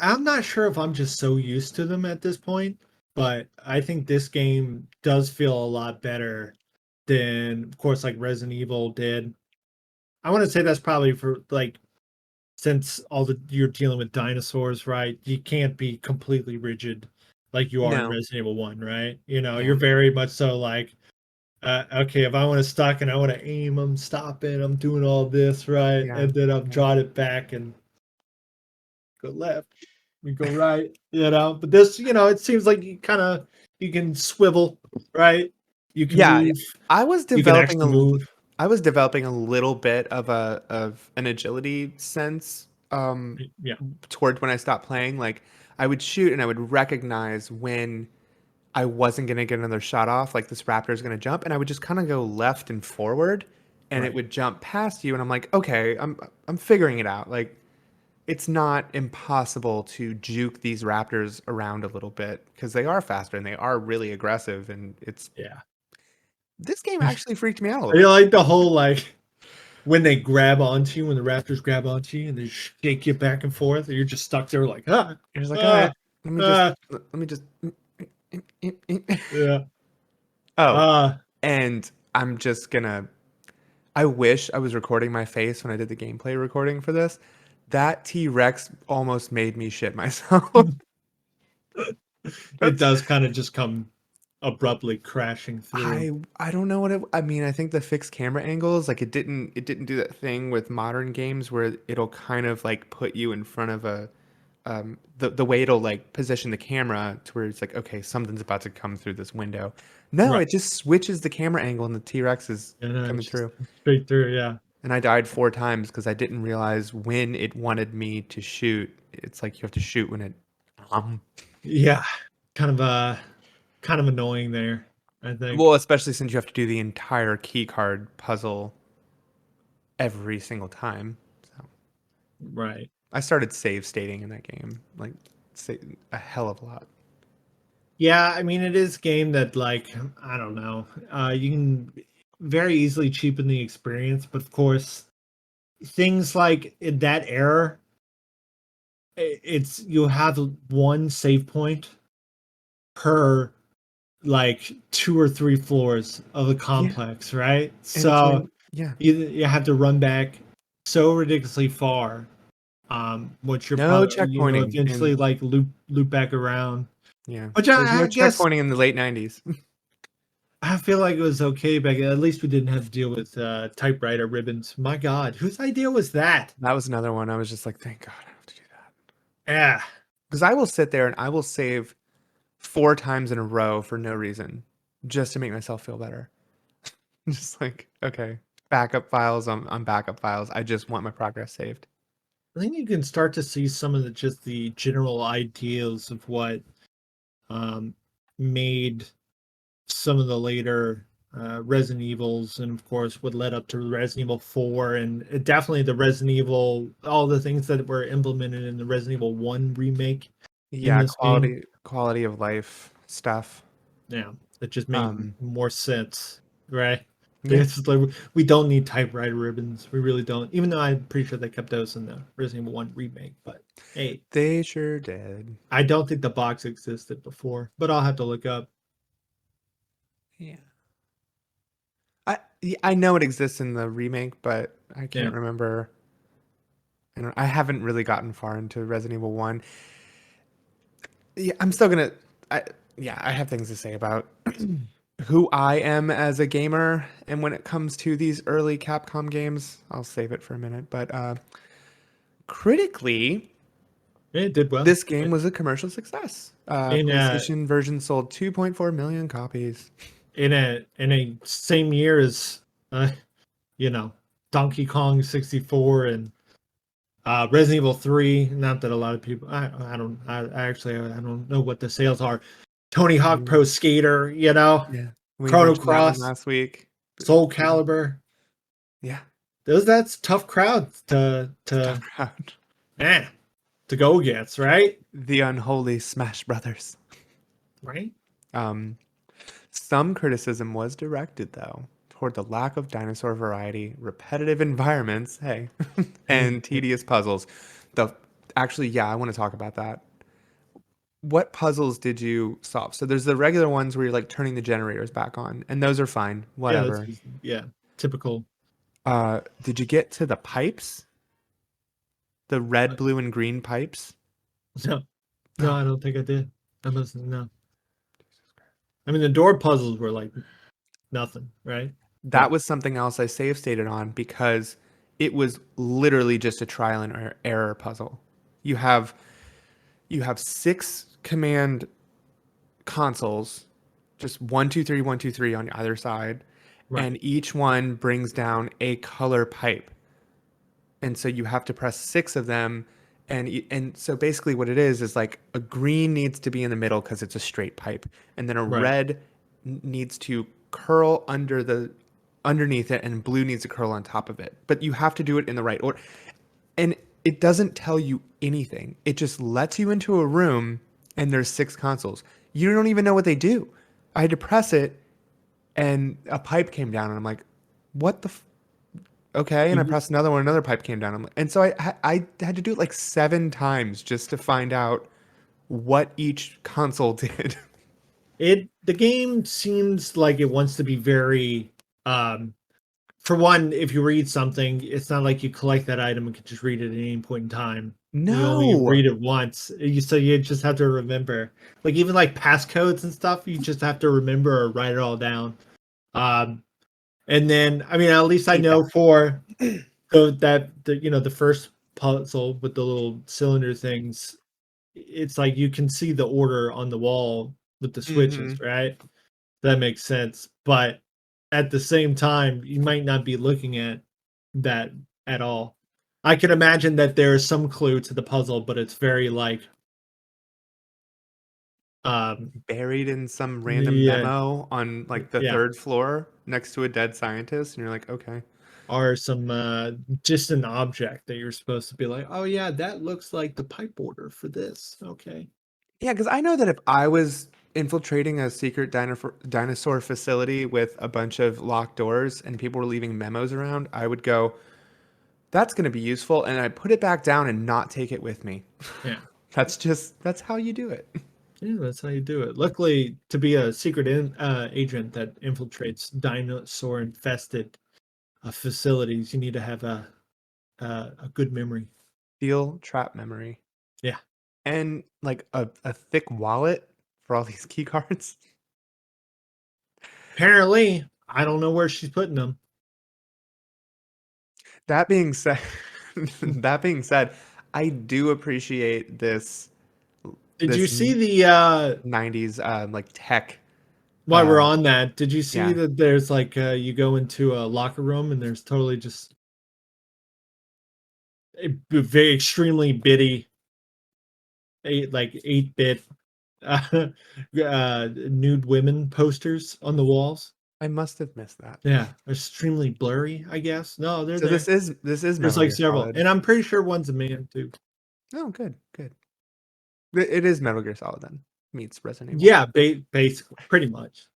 I'm not sure if I'm just so used to them at this point, but I think this game does feel a lot better than, of course, like Resident Evil did. I want to say that's probably for like since you're dealing with dinosaurs, right? You can't be completely rigid like you are in No. Resident Evil 1, right? You know, Yeah. you're very much so like, okay, if I want to stuck and I want to aim, I'm stopping, I'm doing all this, right? Yeah. And then I'm Yeah. drawing it back and go left, we go right, you know. But this, it seems like you can swivel, right? You can Yeah, move, I was you can developing actually move, I was developing a little bit of an agility sense yeah, toward when I stopped playing. Like I would shoot and I would recognize when I wasn't gonna get another shot off, like this raptor is gonna jump, and I would just kind of go left and forward, and it right. would jump past you, and I'm like, okay, I'm figuring it out. Like it's not impossible to juke these raptors around a little bit because they are faster and they are really aggressive, and it's Yeah. this game actually freaked me out a little You bit. like the whole like when they grab onto you, when the raptors grab onto you and they shake you back and forth, and you're just stuck there like, You're just like, all ah, right, let me just ah, let me just yeah, oh, ah, and I'm just gonna I wish I was recording my face when I did the gameplay recording for this. That T-Rex almost made me shit myself. it That's does kind of just come abruptly crashing through. I don't know what I mean, I think the fixed camera angles, like it didn't do that thing with modern games where it'll kind of like put you in front of a the way it'll like position the camera to where it's like, okay, something's about to come through this window. No, Right. it just switches the camera angle and the T-Rex is You know, coming just through. straight through. Yeah. And I died 4 times because I didn't realize when it wanted me to shoot. It's like you have to shoot when it. Um, Yeah. Kind of kind of annoying there, I think. well, especially since you have to do the entire key card puzzle every single time. So Right. I started save stating in that game, like a hell of a lot. Yeah, I mean it is a game that like I don't know. You can very easily cheapen the experience, but of course things like in that era, it's you have one save point per like 2 or 3 floors of the Yeah, complex, right? and it's like, So yeah, you have to run back so ridiculously far, which you're no probably checkpointing, eventually and like loop back around. yeah, Which there's no I guess checkpointing in the late '90s. I feel like it was okay back. At least we didn't have to deal with typewriter ribbons. My God, whose idea was that? That was another one. I was just like, thank God I don't have to do that Yeah, because I will sit there and I will save 4 times in a row for no reason, just to make myself feel better. Just like, okay, backup files on backup files. I just want my progress saved. I think you can start to see some of the general ideas of what um, made some of the later Resident Evils, and of course what led up to Resident Evil 4, and definitely the Resident Evil, all the things that were implemented in the Resident Evil 1 remake in Yeah, this game. quality of life stuff. Yeah, that just made Um, more sense, right? yeah, It's just like we don't need typewriter ribbons. We really don't. Even though I'm pretty sure they kept those in the Resident Evil 1 remake. But hey, they sure did. I don't think the box existed before, but I'll have to look up. Yeah. I know it exists in the remake, but I Yeah. can't remember. I haven't really gotten far into Resident Evil 1. Yeah, I'm still gonna. I have things to say about who I am as a gamer, and when it comes to these early Capcom games, I'll save it for a minute. But critically, Yeah, it did well. this game was a commercial success. In PlayStation version sold 2.4 million copies. in a same year as uh, you know, Donkey Kong 64 and Resident Evil 3. Not that a lot of people. I don't know what the sales are. Tony Hawk Mhm. Pro Skater. Yeah, we Chrono mentioned that one Cross, last week. Soul Calibur. Yeah, That's tough crowds tough crowd. eh, to go against, right? The unholy Smash Brothers. Right? Um, some criticism was directed, though, toward the lack of dinosaur variety, repetitive environments, hey, and tedious puzzles. The actually, yeah, I want to talk about that. What puzzles did you solve? So there's the regular ones where you're like turning the generators back on, and those are fine, Yeah, that's whatever. easy. Yeah, typical. Did you get to the pipes? The red, blue, and green pipes? No, no, I don't think I did. I must no. I mean, the door puzzles were like nothing, right? That was something else I save stated on because it was literally just a trial and error puzzle. You have you have 6 command consoles, just 1, 2, 3, 1, 2, 3 on either side, Right. and each one brings down a color pipe. And so you have to press 6 of them, and so basically what it is like a green needs to be in the middle because it's a straight pipe, and then a Right. red needs to curl underneath it, and blue needs to curl on top of it. But you have to do it in the right order, and it doesn't tell you anything. It just lets you into a room, and there's 6 consoles. You don't even know what they do. I had to press it, and a pipe came down, and I'm like, what the okay, and I pressed another one, another pipe came down. And so I had to do it like 7 times just to find out what each console did. The game seems like it wants to be very for one, if you read something, it's not like you collect that item and can just read it at any point in time. You only No. read it once. So you just have to remember. Like even like passcodes and stuff, you just have to remember or write it all down. And then I mean at least I Hate know that. for the first puzzle with the little cylinder things, it's like you can see the order on the wall with the switches, Mhm. right? That makes sense. But at the same time, you might not be looking at that at all. I can imagine that there is some clue to the puzzle, but it's very like Buried in some random yeah, memo on like the yeah, 3rd floor next to a dead scientist, and you're like, okay. or some just an object that you're supposed to be like, oh yeah, that looks like the pipe order for this. Okay. Yeah, because I know that if I was infiltrating a secret dinosaur facility with a bunch of locked doors and people were leaving memos around, I would go, that's going to be useful. And I put it back down and not take it with me. Yeah. That's how you do it. Yeah, that's how you do it. Luckily, to be a secret agent that infiltrates dinosaur infested facilities, you need to have a good memory. Steel trap memory. Yeah. And like a thick wallet for all these key cards. Apparently, I don't know where she's putting them. That being said, that being said, I do appreciate Did you this see the 90s like tech. while we're on that, did you see Yeah. that there's like you go into a locker room and there's totally just a very extremely bitty 8-bit nude women posters on the walls? I must have missed that. Yeah, extremely blurry, I guess. No, they're So there. this is There's Metal like Gear several, Solid. and I'm pretty sure one's a man too. Oh, good, good. It is Metal Gear Solid then meets Resident Evil. Yeah, basically, pretty much.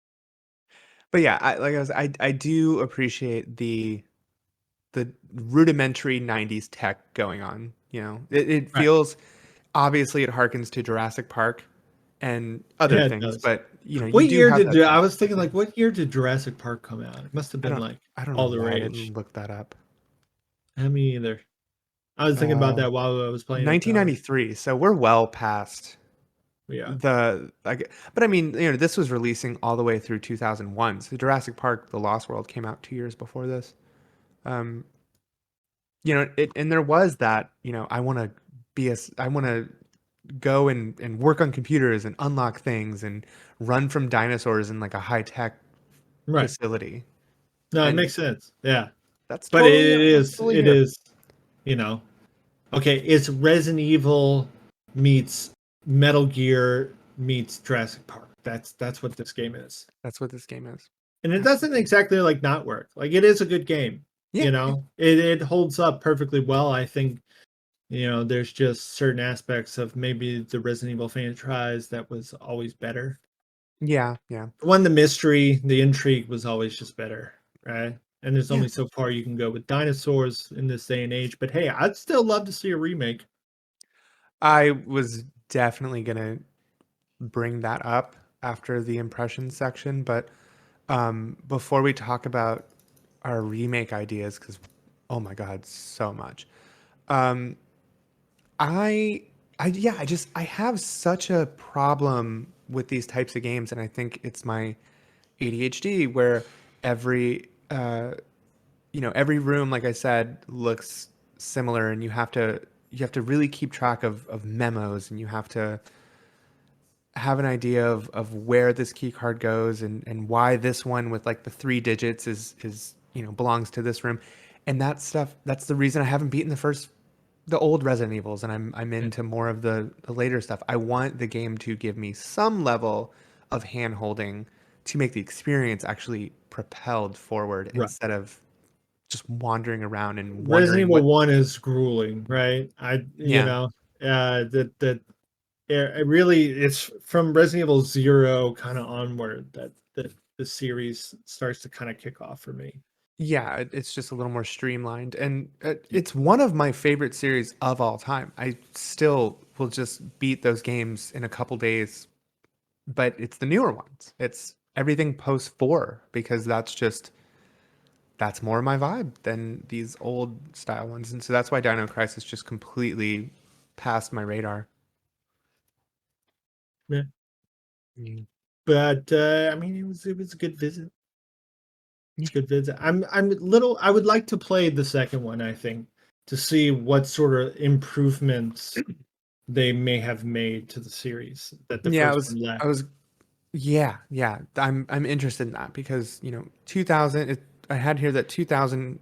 But yeah, I do appreciate the rudimentary 90s tech going on. You know, it Right. feels obviously it harkens to Jurassic Park and other Yeah, it things, does. but you know, you What do year have did that I tech. was thinking like what year did Jurassic Park come out? It must have I been don't like I don't know all the why I rage. didn't look that up. Me either. I was thinking about that while I was playing it. 1993, so we're well past Yeah. but I mean, you know, this was releasing all the way through 2001. So Jurassic Park: The Lost World came out 2 years before this. Um, you know, and there was that, you know, I want to go and work on computers and unlock things and run from dinosaurs in like a high tech Right. facility. No, it And makes sense. Yeah. that's But totally that's totally it here. is, you know, okay, it's Resident Evil meets Metal Gear meets Jurassic Park. That's what this game is. That's what this game is. And it doesn't exactly like not work. Like it is a good game. Yeah. You know, it holds up perfectly well. I think, you know, there's just certain aspects of maybe the Resident Evil franchise that was always better. Yeah, yeah. One, the mystery, the intrigue was always just better, right? And there's Yeah. only so far you can go with dinosaurs in this day and age. But hey, I'd still love to see a remake. I was definitely gonna bring that up after the impression section, but before we talk about our remake ideas, because oh my god, so much. Um, I, I have such a problem with these types of games, and I think it's my ADHD where every, every room, like I said, looks similar, and you have to really keep track of memos, and you have to have an idea of where this key card goes and why this one with like the 3 digits is belongs to this room, and that stuff. That's the reason I haven't beaten the old Resident Evils, and I'm into more of the later stuff. I want the game to give me some level of hand holding to make the experience actually propelled forward Right. instead of just wandering around and Resident wondering Evil what. 1 is grueling, right? Yeah, It really, it's from Resident Evil 0 kind of onward that the series starts to kind of kick off for me. yeah, it's just a little more streamlined, and Yeah. it's one of my favorite series of all time. I still will just beat those games in a couple days, but it's the newer ones. It's everything post 4 because that's more my vibe than these old style ones, and so that's why Dino Crisis just completely passed my radar. Yeah. Mm. But I mean, it was a good visit. Yeah. It's a good visit. I would like to play the second one, I think, to see what sort of improvements they may have made to the series that the Yeah, first one I lacked. was yeah. I'm interested in that because 2000. I had here that 2000.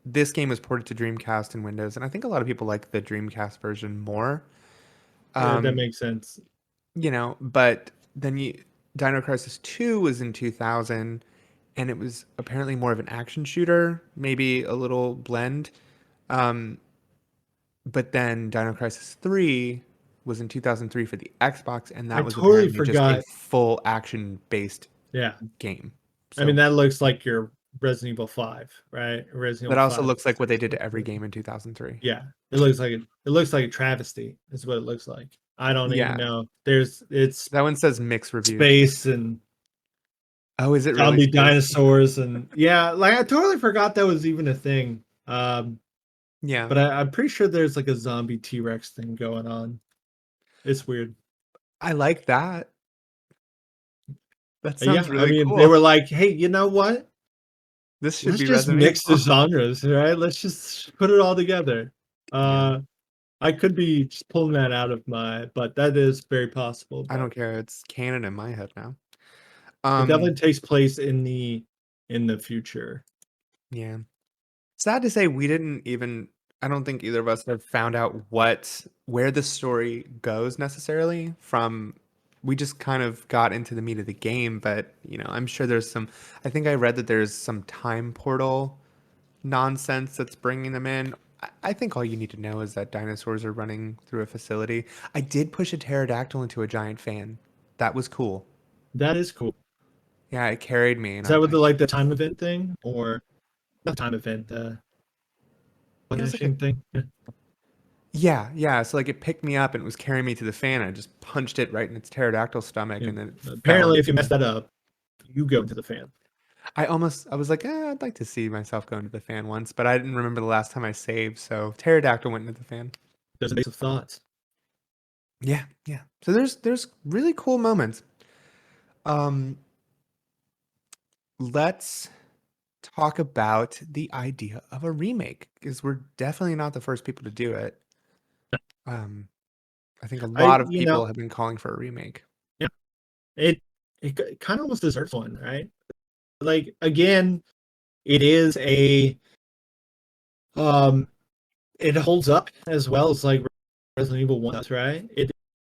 This game was ported to Dreamcast and Windows, and I think a lot of people like the Dreamcast version more. That Um, makes sense. but then Dino Crisis 2 was in 2000, and it was apparently more of an action shooter, maybe a little blend. Um, but then Dino Crisis 3 was in 2003 for the Xbox, and I that was totally apparently just a forgot. full action based Yeah. game. I mean, So that looks like your Resident Evil 5, right? Resident that Evil also 5. looks like what they did to every game in 2003. Yeah. It looks like a travesty is what it looks like. I don't even Yeah, know. It's that one says mixed reviews. space and Oh, is it really zombie space? dinosaurs and yeah, like I totally forgot that was even a thing. Yeah, But I'm pretty sure there's like a zombie T-Rex thing going on. It's weird. I like that. That Yeah, sounds I really mean, they cool. were like, "Hey, you know what? This should Let's be just Resident mix the Evil. genres, right? Let's just put it all together." Yeah, I could be just pulling that out of my, but that is very possible. I But don't care. It's canon in my head now. it definitely Um, takes place in the future. yeah. Sad to say, we didn't even. I don't think either of us have found out where the story goes necessarily from. We just kind of got into the meat of the game, but I'm sure there's some. I think I read that there's some time portal nonsense that's bringing them in. I think all you need to know is that dinosaurs are running through a facility. I did push a pterodactyl into a giant fan. That was cool. That is cool. Yeah, it carried me, and Is that with the time event thing or not time event? it was like a Punishing thing. Yeah. yeah. So like it picked me up and it was carrying me to the fan. I just punched it right in its pterodactyl stomach, Yeah. and then it fell. Apparently, if you mess that up, you go to the fan. I was like, I'd like to see myself go into the fan once, but I didn't remember the last time I saved, so pterodactyl went into the fan. There's a base of thoughts. Yeah. So there's really cool moments. Um, let's talk about the idea of a remake because we're definitely not the first people to do it. Um, I think a lot of people have been calling for a remake. Yeah, it kind of almost deserves one, right? Like again, it is a it holds up as well as like Resident Evil 1 does, right? It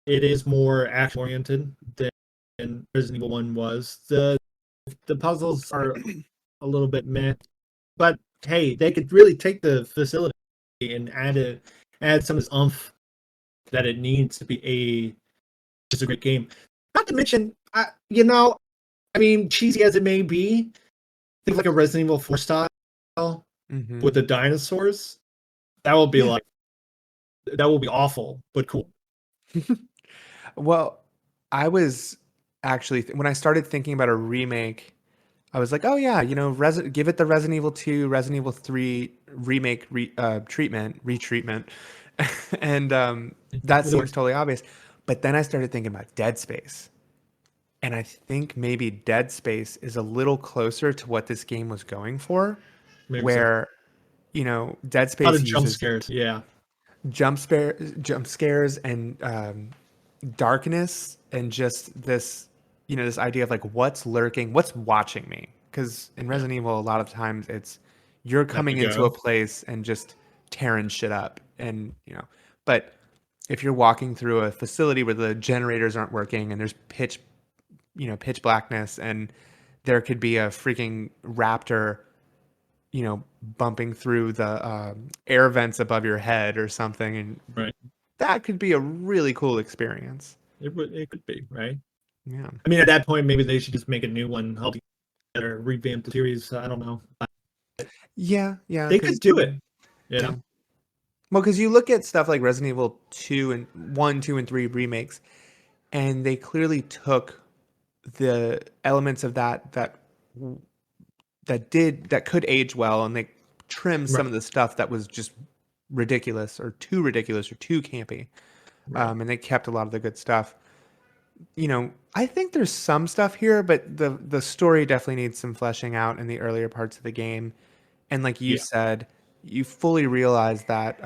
is more action oriented than Resident Evil 1 was. The puzzles are a little bit meh, but hey, they could really take the facility and add some of this oomph that it needs to be just a great game. Not to mention, I mean, cheesy as it may be, think like a Resident Evil 4 style Mm-hmm. with the dinosaurs. That will be Yeah. like that will be awful, but cool. Well, I was actually when I started thinking about a remake, I was like, oh yeah, give it the Resident Evil 2, Resident Evil 3 remake retreatment, and that Would it seems work? totally obvious. But then I started thinking about Dead Space, and I think maybe Dead Space is a little closer to what this game was going for, Maybe so. where Dead A lot Space of jump uses scares. Yeah. jump scares and darkness and just this idea of like what's lurking, what's watching me. Because in Yeah. Resident Evil, a lot of times it's you're Let me coming into a go. place and just tearing shit up, and but if you're walking through a facility where the generators aren't working and there's pitch blackness, and there could be a freaking raptor bumping through the air vents above your head or something, and Right. that could be a really cool experience. It could be, right? Yeah. I mean, at that point, maybe they should just make a new one altogether, revamp the series. I don't know. Yeah, They could because do it. You yeah. know? Well, because you look at stuff like Resident Evil 2 and 1, 2, and 3 remakes, and they clearly took the elements of that could age well, and they trimmed some Right. of the stuff that was just ridiculous or too campy. Right. And they kept a lot of the good stuff. I think there's some stuff here, but the story definitely needs some fleshing out in the earlier parts of the game. And like you Yeah. said, you fully realize that,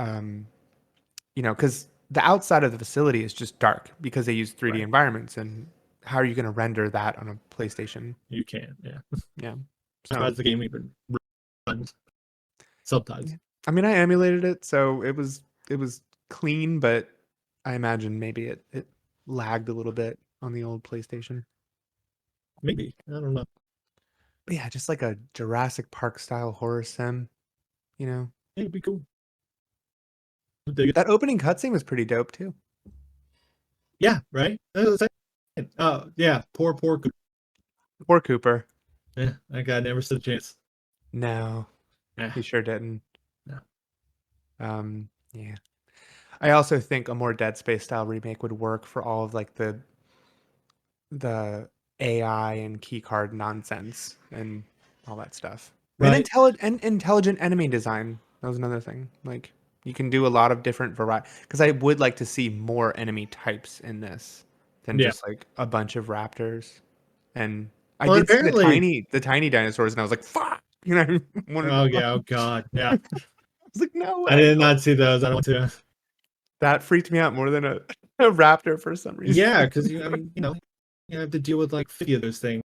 because the outside of the facility is just dark because they use 3D Right. environments. And how are you going to render that on a PlayStation? You can. Yeah. Yeah. So, Surprised the game even runs sometimes. yeah. I mean, I emulated it, so it was clean, but I imagine maybe it lagged a little bit on the old PlayStation. Maybe. I don't know. But yeah, just like a Jurassic Park style horror sim, you know. It'd be cool. I'd dig it. That opening cutscene was pretty dope too. Yeah. Right. Oh yeah. Poor Cooper. Poor Cooper. Yeah. That guy never stood a chance. No, Yeah. he sure didn't. No. Yeah. I also think a more Dead Space style remake would work for all of like the AI and keycard nonsense and all that stuff. And Right. intelligent enemy design. That was another thing. Like you can do a lot of different variety, because I would like to see more enemy types in this than Yeah. just like a bunch of raptors. And I Well, did see the apparently. tiny dinosaurs, and I was like, "Fuck!" Wanted to Oh run. yeah. Oh god. Yeah. I was like, "No I way!" did not see those. I don't want to. That freaked me out more than a raptor for some reason. Yeah, because I mean, you have to deal with like 50 of those things.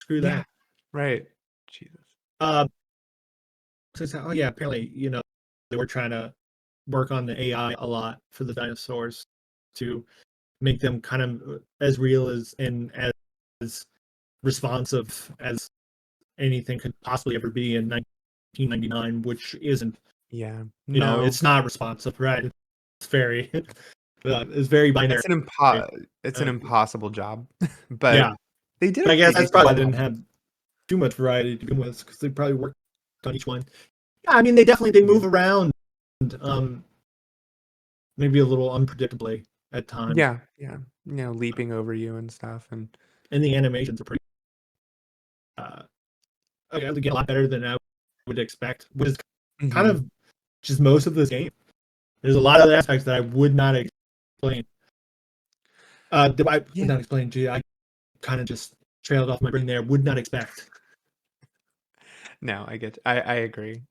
Screw Yeah, that. right. Jesus. Uh, oh yeah, apparently, they were trying to work on the AI a lot for the dinosaurs to make them kind of as real and as responsive as anything could possibly ever be in 1999, which isn't. Yeah. No, It's not responsive, right? It's very, it's very binary. it's an impossible job, Yeah, but they did a I guess pretty that's decent probably why they job. didn't have too much variety to begin with, because they probably worked on each one. Yeah, I mean, they move around, um, maybe a little unpredictably at times, Yeah, yeah. Leaping over you and stuff, and and the animations are pretty, uh, again, a lot better than I would expect, which is kind Mhm. of just most of this game. There's a lot of aspects that I would not explain. That I would Yeah. not explain. Gee, I kind of just trailed off my brain there. Would not expect. No, I agree.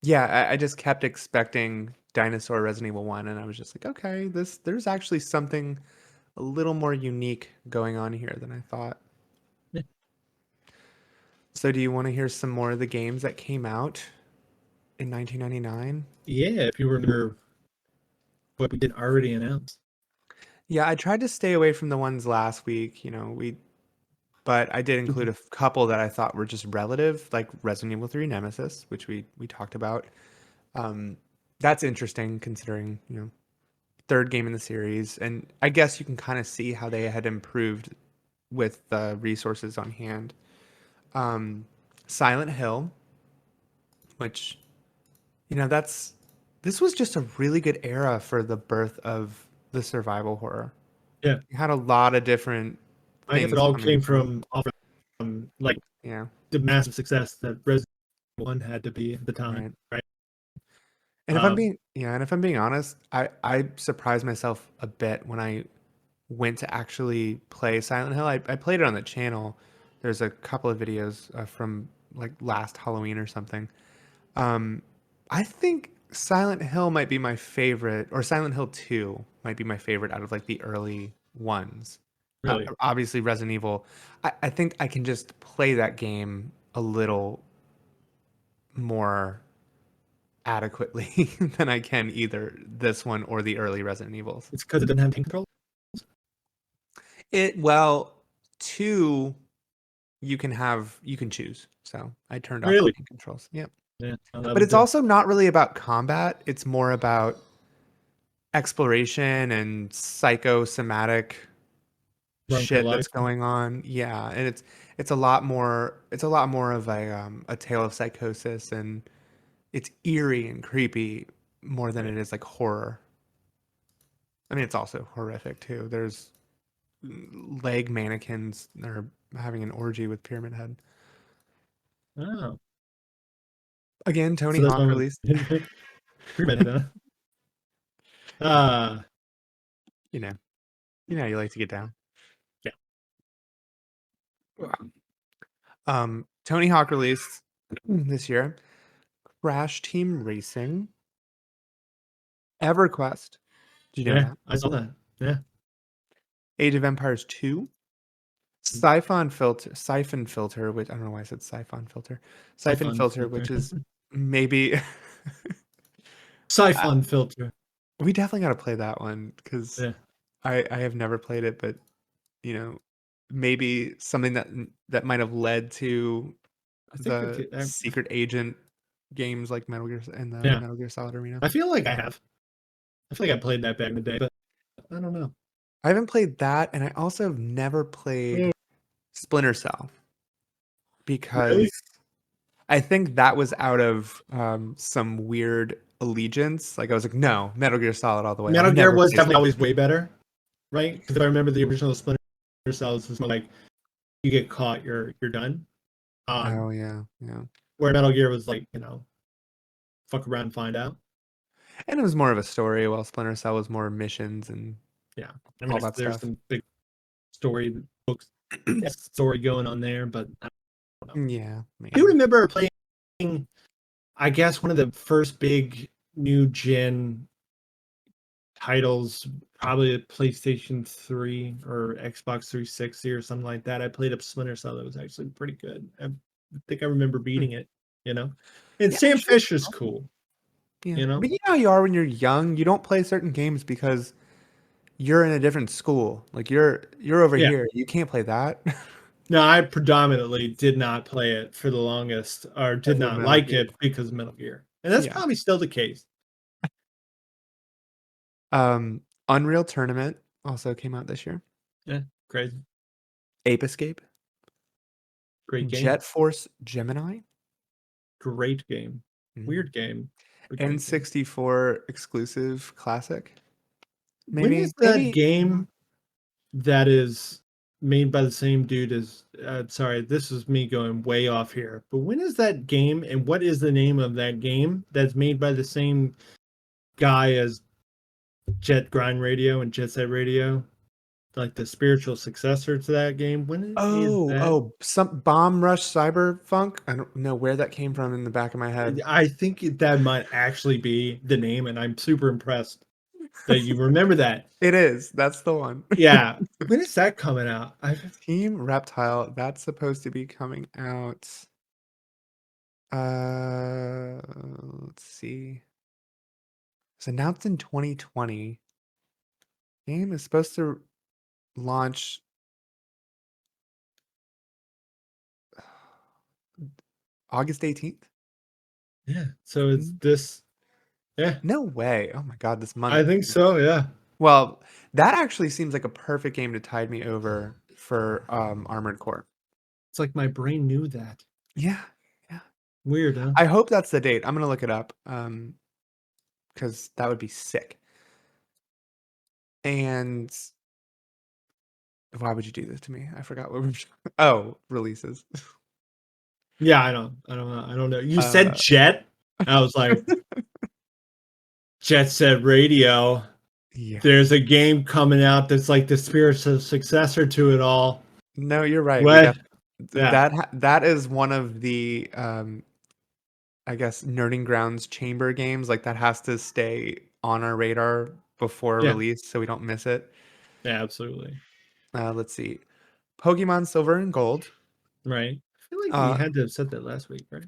Yeah, I just kept expecting Dinosaur Resident Evil 1, and I was just like, okay, there's actually something a little more unique going on here than I thought. Yeah. So do you want to hear some more of the games that came out in 1999? Yeah, if you remember what we did already announce. Yeah, I tried to stay away from the ones last week, but I did include a couple that I thought were just relative, like Resident Evil 3 Nemesis, which we talked about. That's interesting considering, third game in the series, and I guess you can kind of see how they had improved with the resources on hand. Silent Hill, which that's this was just a really good era for the birth of the survival horror. Yeah. You had a lot of different I guess it things all coming came from. from like Yeah, the massive success that Resident Evil 1 had to be at the time, right. right? And Um, if I'm being honest, I surprised myself a bit when I went to actually play Silent Hill. I played it on the channel. There's a couple of videos from like last Halloween or something. Um, I think Silent Hill might be my favorite, or Silent Hill 2 might be my favorite out of like the early ones. really. Obviously, Resident Evil. I think I can just play that game a little more adequately than I can either this one or the early Resident Evils. It's because it didn't have game control. Well, 2 you can choose. So I turned off the Really? game controls. Yep. Yeah. No, that But was it's dumb. also not really about combat. It's more about exploration and psychosomatic Run for your shit life. that's going on. Yeah, and it's a lot more of a tale of psychosis, and it's eerie and creepy more than it is like horror. I mean, it's also horrific too. There's leg mannequins that are having an orgy with Pyramid Head. Oh. Again, Tony So that's Hawk one released. with Pyramid Head, huh? You know, you like to get down. Yeah. Tony Hawk released this year. Crash Team Racing, EverQuest. Did you know Yeah, that? I saw that. Yeah. Age of Empires 2, Siphon Filter, which I don't know why I said Siphon Filter. Siphon Siphon Filter, which filter. is maybe Siphon filter. we definitely got to play that one because Yeah. I have never played it, but you know, maybe something that might have led to I think the secret agent games like Metal Gear and the yeah. Metal Gear Solid Arena. I feel like I have. I feel like I played that back in the day, but I don't know. I haven't played that, and I also have never played Splinter Cell because Really? I think that was out of some weird allegiance. Like I was like, no, Metal Gear Solid all the way. I'll Metal Gear never was play definitely Splinter always way better, right? Because if I remember the original Splinter Cells was more like you get caught, you're done. Cell. Oh yeah, yeah. Where Metal Gear was like, fuck around and find out. And it was more of a story, while Splinter Cell was more missions and Yeah. I all mean, that there's stuff. some big story books, story going on there, but I Yeah, do remember playing, I guess, one of the first big new gen titles, probably a PlayStation 3 or Xbox 360 or something like that. I played a Splinter Cell that was actually pretty good. I think I remember beating it, And Yeah, Sam sure. Fisher's cool, Yeah. But you know how you are when you're young? You don't play certain games because you're in a different school. Like you're over Yeah. here. You can't play that. No, I predominantly did not play it for the longest, or did Because of not Metal like Gear. it because of Metal Gear. And that's Yeah. probably still the case. Unreal Tournament also came out this year. Yeah, crazy. Ape Escape. Great game. Jet Force Gemini. Great game. Mhm. Weird game. but great game. N64 exclusive classic. When Maybe is that game that is made by the same dude as sorry, this is me going way off here. But when is that game, and what is the name of that game that's made by the same guy as Jet Grind Radio and Jet Set Radio? Like the spiritual successor to that game. When is that? Some Bomb Rush Cyberpunk. I don't know where that came from in the back of my head. I think that might actually be the name, and I'm super impressed that you remember that. It is. That's the one. Yeah. When is that coming out? Team Reptile. That's supposed to be coming out. Let's see. It's announced in 2020. Game is supposed to launch August 18th. Yeah. So it's this. Yeah. No way. Oh my God, this month. I think so. Yeah. Well, that actually seems like a perfect game to tide me over for Armored Core. It's like my brain knew that. Yeah. Weird, huh? I hope that's the date. I'm gonna look it up. because that would be sick. And why would you do this to me? I forgot what we were. Oh, releases. Yeah, I don't know. You said Uh, Jet. I was like, Jet Set Radio. yeah. There's a game coming out that's like the spiritual successor to it all. No, you're right. We What? got Yeah. that is one of the I guess Nerding Grounds chamber games. Like that has to stay on our radar before Yeah. release so we don't miss it. Yeah, absolutely. Let's see. Pokemon Silver and Gold. Right. I feel like we Uh, had to have said that last week, right?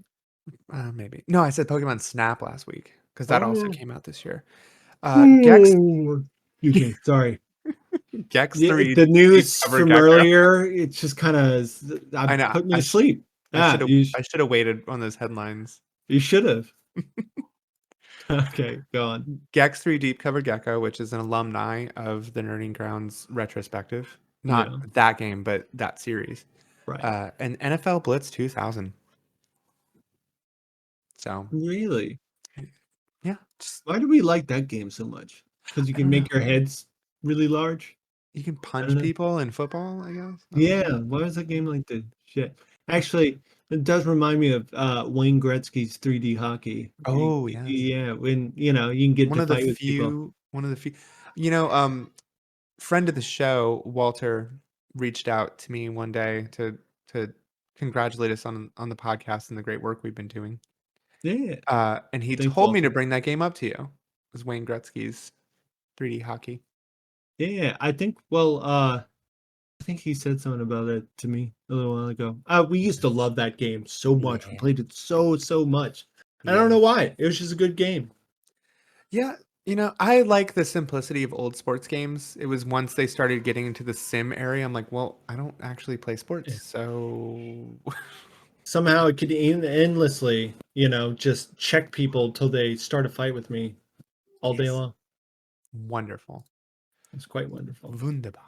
Maybe. No, I said Pokemon Snap last week because that also Oh. came out this year. Gex Ooh. Excuse me. Sorry. Gex Yeah, 3 the Deep news Cover from Gecko. earlier, it's just kind of I know. put me to sleep. I Ah, should have waited on those headlines. you should have. Okay, go on. Gex 3 Deep Cover Gecko, which is an alumni of the Nerding Grounds retrospective. Not Yeah, that game, but that series. right. And NFL Blitz 2000. So, Really? yeah, just, Why do we like that game so much? Because you I can don't know. make your heads really large? You can I don't punch know. people in football, I guess. I don't know. Yeah, why is that game like this? Shit. Actually, it does remind me of Wayne Gretzky's 3D hockey. Oh, yes. Yeah, when you know you can get to fight with people. One of the few, you know, friend of the show, Walter, reached out to me one day to congratulate us on the podcast and the great work we've been doing. Yeah, And he thanks, told me to Walter. bring that game up to you. It was Wayne Gretzky's 3D hockey. Yeah, I think. Well, I think he said something about it to me a little while ago. We used to love that game so much. We Yeah. played it so much. I Yeah. don't know why. It was just a good game. Yeah, I like the simplicity of old sports games. It was once they started getting into the sim area, I'm like, well, I don't actually play sports, Yeah. so Somehow it could endlessly, just check people till they start a fight with me all day yes, long. wonderful, It's quite wonderful. wunderbar.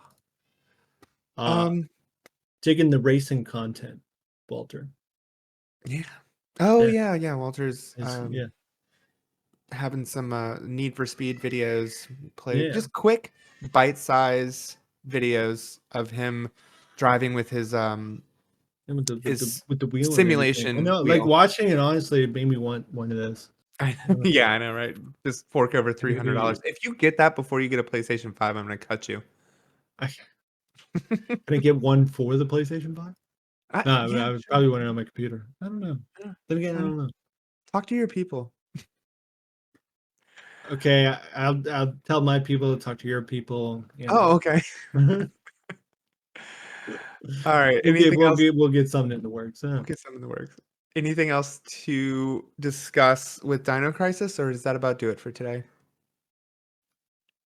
Uh, Digging the racing content, Walter. Yeah. Oh Yeah, yeah. Walter's yeah, having some Need for Speed videos. Play yeah. just quick, bite-size videos of him driving with his And with his the wheel and everything. I simulation know, like wheel. watching it. Honestly, it made me want one of those. Yeah, I know, right? Just fork over Maybe $300. If you get that before you get a PlayStation 5, I'm gonna cut you. I can I get one for the PlayStation 5? No, Yeah, I would sure. probably want it on my computer. I don't know. Yeah, Then again, I don't know. talk to your people. Okay, I'll tell my people to talk to your people. Oh, okay. We'll All right. get Anything else? we'll get something in the works. We'll get some in the works. Anything else to discuss with Dino Crisis, or does that about do it for today?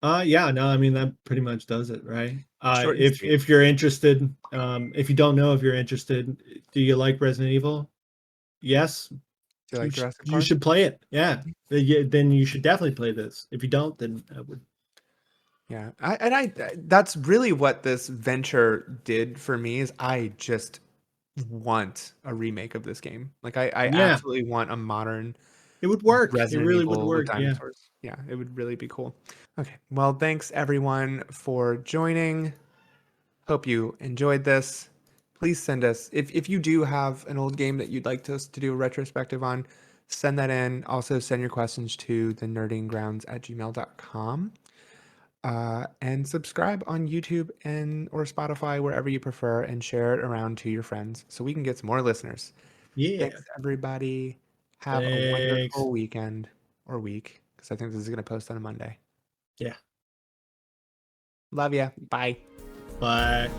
Yeah, no, I mean that pretty much does it, right? Short and If sweet. you're interested, if you don't know if you're interested, do you like Resident Evil? Yes, Do you like Jurassic you Park? should play it. Yeah, then you should definitely play this. If you don't, then I would. Yeah. I that's really what this venture did for me is I just want a remake of this game. Like I Yeah, absolutely want a modern it would work. It Resident really would Evil with work. Yeah. dinosaurs. Yeah, it would really be cool. Okay. Well, thanks everyone for joining. Hope you enjoyed this. Please send us if you do have an old game that you'd like us to do a retrospective on, send that in. Also send your questions to thenerdinggrounds@gmail.com. And subscribe on YouTube and or Spotify, wherever you prefer, and share it around to your friends so we can get some more listeners. Yeah. Thanks, everybody. Have a Thanks. wonderful weekend or week, because I think this is going to post on a Monday. Yeah. Love ya. Bye. Bye.